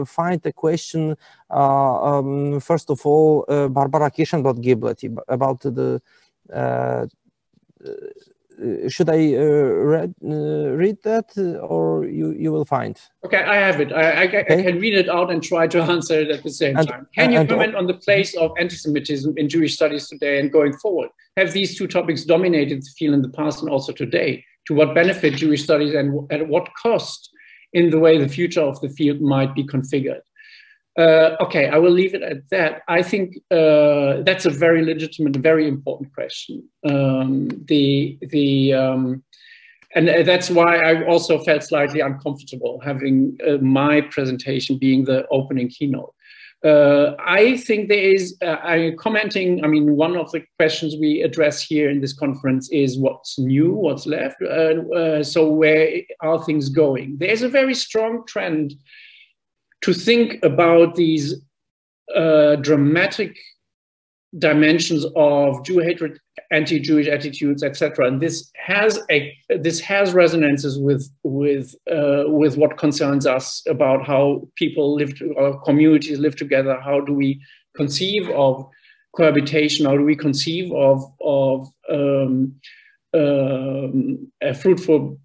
find a question, first of all, Barbara Kirshenblatt-Gimblett about the. Should I read that, or you will find?
Okay, I have it. I can read it out and try to answer it at the same time. Can you comment on the place of anti-Semitism in Jewish studies today and going forward? Have these two topics dominated the field in the past and also today? To what benefit Jewish studies and at what cost in the way the future of the field might be configured? Okay, I will leave it at that. I think that's a very legitimate, very important question. And that's why I also felt slightly uncomfortable having my presentation being the opening keynote. I think there is, commenting, I mean, one of the questions we address here in this conference is what's new, what's left, so where are things going? There's a very strong trend to think about these dramatic dimensions of Jew hatred, anti-Jewish attitudes, etc. And this has resonances with what concerns us about how people live, or communities live together. How do we conceive of cohabitation? How do we conceive of a fruitful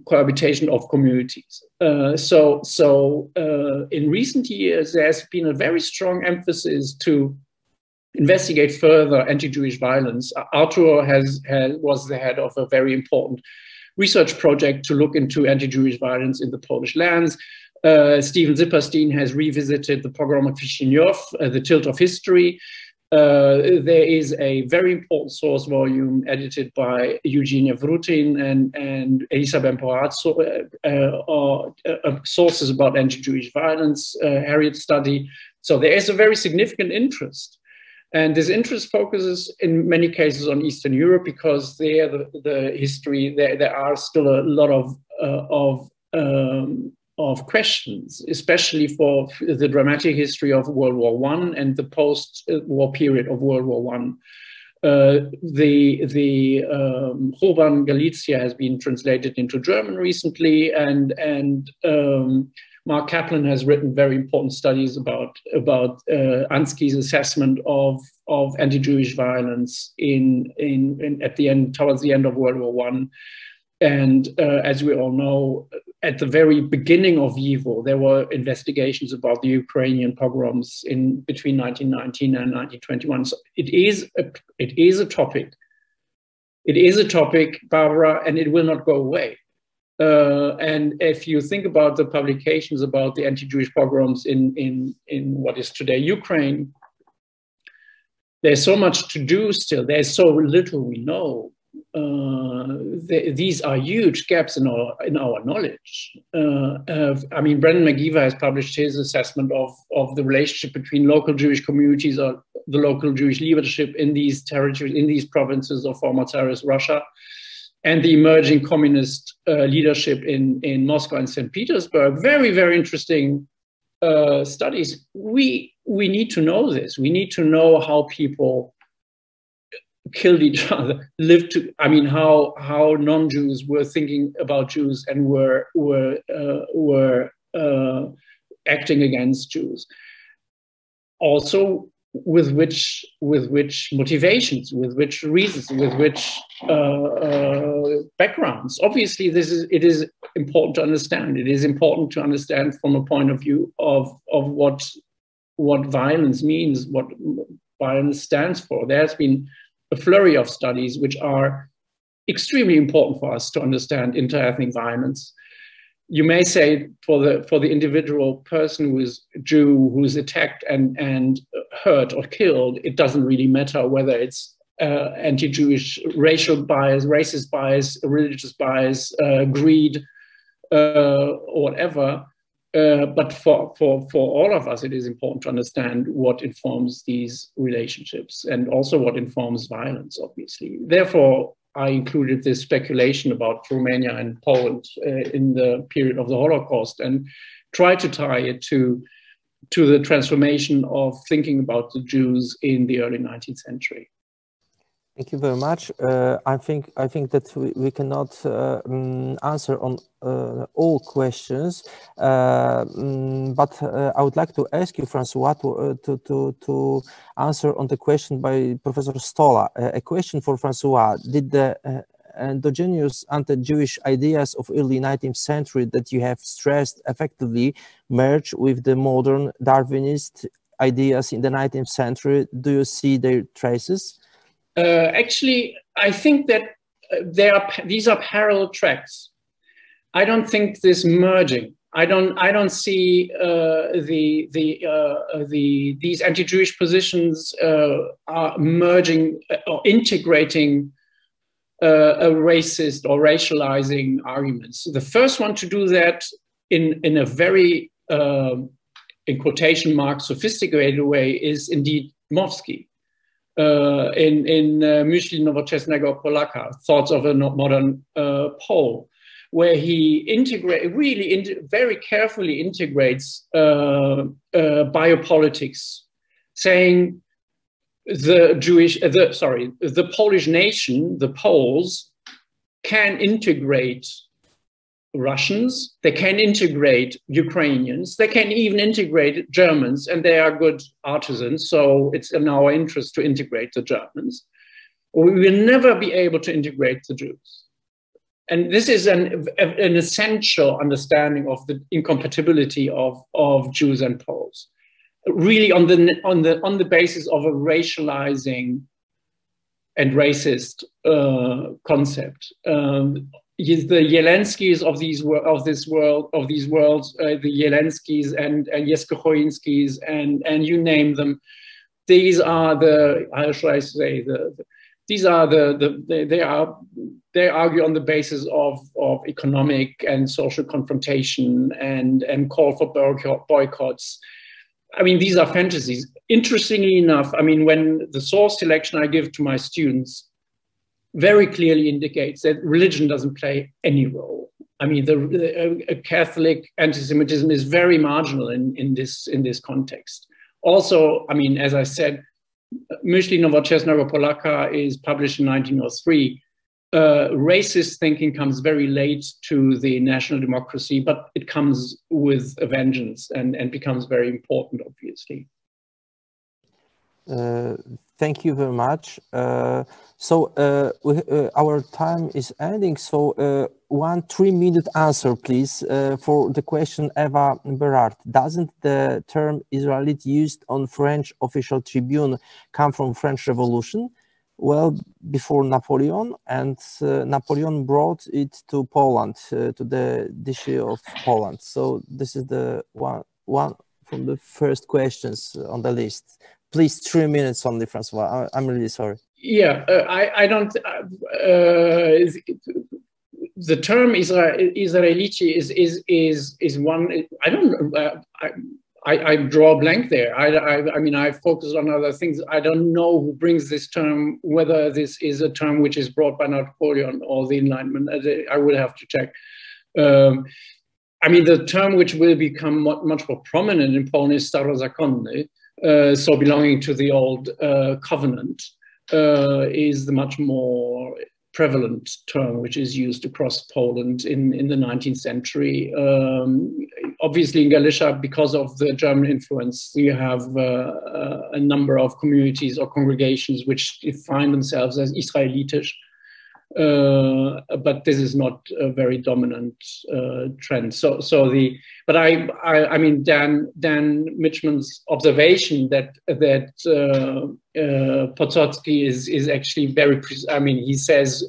cohabitation of communities? So in recent years, there's been a very strong emphasis to investigate further anti-Jewish violence. Arthur was the head of a very important research project to look into anti-Jewish violence in the Polish lands. Steven Zipperstein has revisited the pogrom of Kishinev, the tilt of history. There is a very important source volume edited by Eugenia Vrutin and Elisa Ben-Porat, sources about anti-Jewish violence, Harriet study. So there is a very significant interest. And this interest focuses in many cases on Eastern Europe, because there the history, there are still a lot of questions, especially for the dramatic history of World War I and the post-war period of World War I. Urban Galizia has been translated into German recently, and Mark Kaplan has written very important studies about Ansky's assessment of anti-Jewish violence towards the end of World War I. And as we all know, at the very beginning of YIVO, there were investigations about the Ukrainian pogroms between 1919 and 1921. So it is a topic. It is a topic, Barbara, and it will not go away. And if you think about the publications about the anti-Jewish pogroms in what is today Ukraine, there's so much to do still. There's so little we know. These are huge gaps in our knowledge. I mean, Brendan McGeever has published his assessment of the relationship between local Jewish communities or the local Jewish leadership in these territories, in these provinces of former Tsarist Russia, and the emerging communist leadership in Moscow and St. Petersburg. Very, very interesting studies. We need to know this. We need to know how people killed each other, how non-Jews were thinking about Jews and were acting against Jews. also with which motivations, with which reasons, with which backgrounds. Obviously, it is important to understand. It is important to understand from a point of view of what violence means, what violence stands for. There has been a flurry of studies which are extremely important for us to understand inter-ethnic violence. You may say for the individual person who is Jew, who is attacked and hurt or killed, it doesn't really matter whether it's anti-Jewish racial bias, racist bias, religious bias, greed, or whatever. But for all of us, it is important to understand what informs these relationships and also what informs violence, obviously. Therefore, I included this speculation about Romania and Poland in the period of the Holocaust and tried to tie it to the transformation of thinking about the Jews in the early 19th century.
Thank you very much. I think that we cannot answer on all questions, but I would like to ask you, Francois, to answer on the question by Professor Stola. A question for Francois: did the endogenous anti-Jewish ideas of early 19th century that you have stressed effectively merge with the modern Darwinist ideas in the 19th century? Do you see their traces?
Actually, I think that these are parallel tracks. I don't think this merging. I don't see these anti-Jewish positions are merging or integrating a racist or racializing arguments. The first one to do that in a very, in quotation marks, sophisticated way is indeed Dmowski. In Myśli Nowoczesnego Polaka, Thoughts of a Modern Pole, where he very carefully integrates biopolitics, saying the Polish nation, the Poles, can integrate Russians, they can integrate Ukrainians, they can even integrate Germans, and they are good artisans, so it's in our interest to integrate the Germans. We will never be able to integrate the Jews. And this is an essential understanding of the incompatibility of Jews and Poles, really on the basis of a racializing and racist concept. The Jelenskys of these worlds, the Jelenskys and Jesko Choinskys and you name them, these are the, how should I say, they argue on the basis of economic and social confrontation and call for boycotts. I mean, these are fantasies. Interestingly enough, I mean, when the source selection I give to my students very clearly indicates that religion doesn't play any role. I mean, the Catholic anti-Semitism is very marginal in this context. Also, I mean, as I said, Myśli Nowoczesnego Polaka is published in 1903. Racist thinking comes very late to the national democracy, but it comes with a vengeance and becomes very important, obviously.
Thank you very much. Our time is ending. So 1 3-minute answer, please, for the question Eva Berard. Doesn't the term Israelite used on French official tribune come from French Revolution? Well, before Napoleon, and Napoleon brought it to Poland, to the Duchy of Poland. So this is the one from the first questions on the list. Please, 3 minutes only, Francois. I'm really sorry.
Yeah, I don't. The term Israelite is one. I don't. I draw a blank there. I mean, I focus on other things. I don't know who brings this term. Whether this is a term which is brought by Napoleon or the Enlightenment, I would have to check. I mean, the term which will become much more prominent in Poland is starozakonny. So belonging to the old covenant is the much more prevalent term which is used across Poland in the 19th century. obviously in Galicia, because of the German influence, you have a number of communities or congregations which define themselves as Israelitish. But this is not a very dominant trend. But I mean, Dan Mitchman's observation that Potocki is actually very, I mean, he says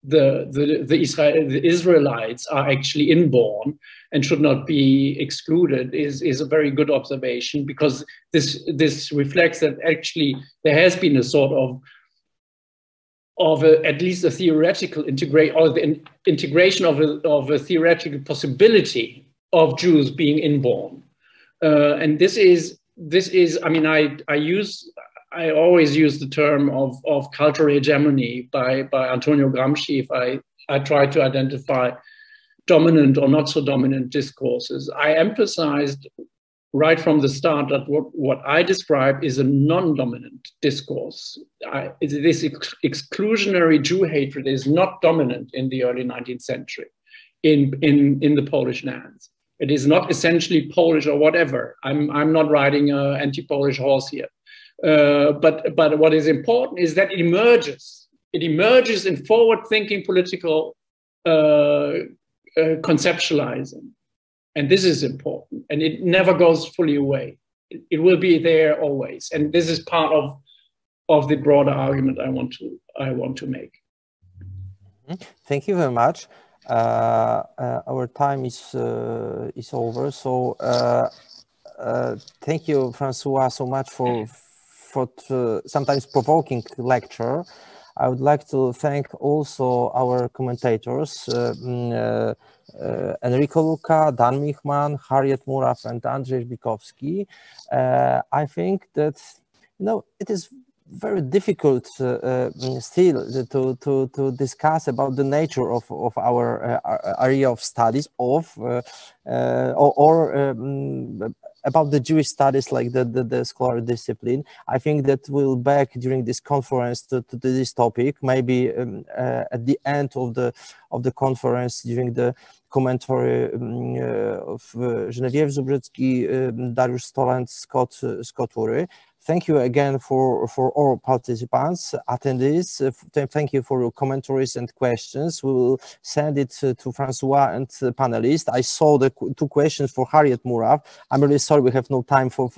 the Israelites are actually inborn and should not be excluded is a very good observation, because this reflects that actually there has been a sort of at least a theoretical integration of a theoretical possibility of Jews being inborn, and this is. I mean, I always use the term of cultural hegemony by Antonio Gramsci if I try to identify dominant or not so dominant discourses. I emphasized right from the start that what I describe is a non-dominant discourse. This exclusionary Jew hatred is not dominant in the early 19th century in the Polish lands. It is not essentially Polish or whatever. I'm not riding an anti-Polish horse here. But what is important is that it emerges. It emerges in forward-thinking political conceptualizing. And this is important, and it never goes fully away. It will be there always, and this is part of the broader argument I want to make.
Thank you very much. Our time is over, so thank you, Francois, so much for sometimes provoking lecture. I would like to thank also our commentators. Enrico Luca, Dan Michman, Harriet Muraw, and Andrzej Bikowski. I think that it is very difficult still to discuss about the nature of our area of studies or about the Jewish studies, like the scholarly discipline. I think that we'll back during this conference to this topic, maybe at the end of the conference during the commentary of Geneviève Zubrzycki, Dariusz Stoland, Scott Ury. Thank you again for all participants, attendees. Thank you for your commentaries and questions. We will send it to Francois and the panelists. I saw the two questions for Harriet Muraw. I'm really sorry we have no time for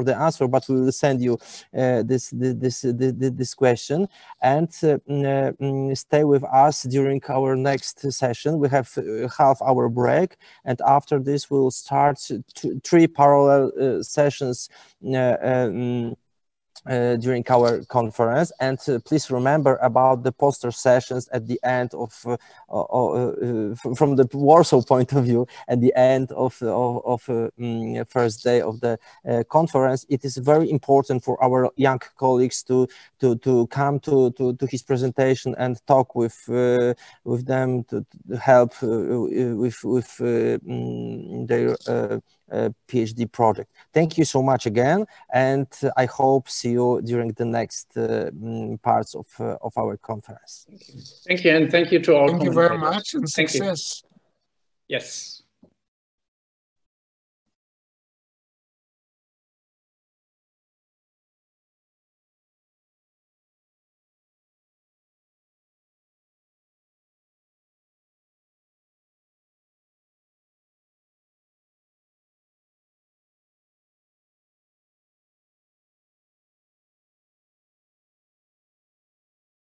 the answer, but we will send you this question. And stay with us during our next session. We have half-hour break, and after this we will start 3 parallel sessions during our conference. And please remember about the poster sessions at the end of from the Warsaw point of view, at the end of first day of the conference. It is very important for our young colleagues to come to his presentation and talk with them, to help with their PhD project. Thank you so much again, and I hope see you during the next parts of our conference.
Thank you, and thank you to all.
Thank you very much, and success.
Yes.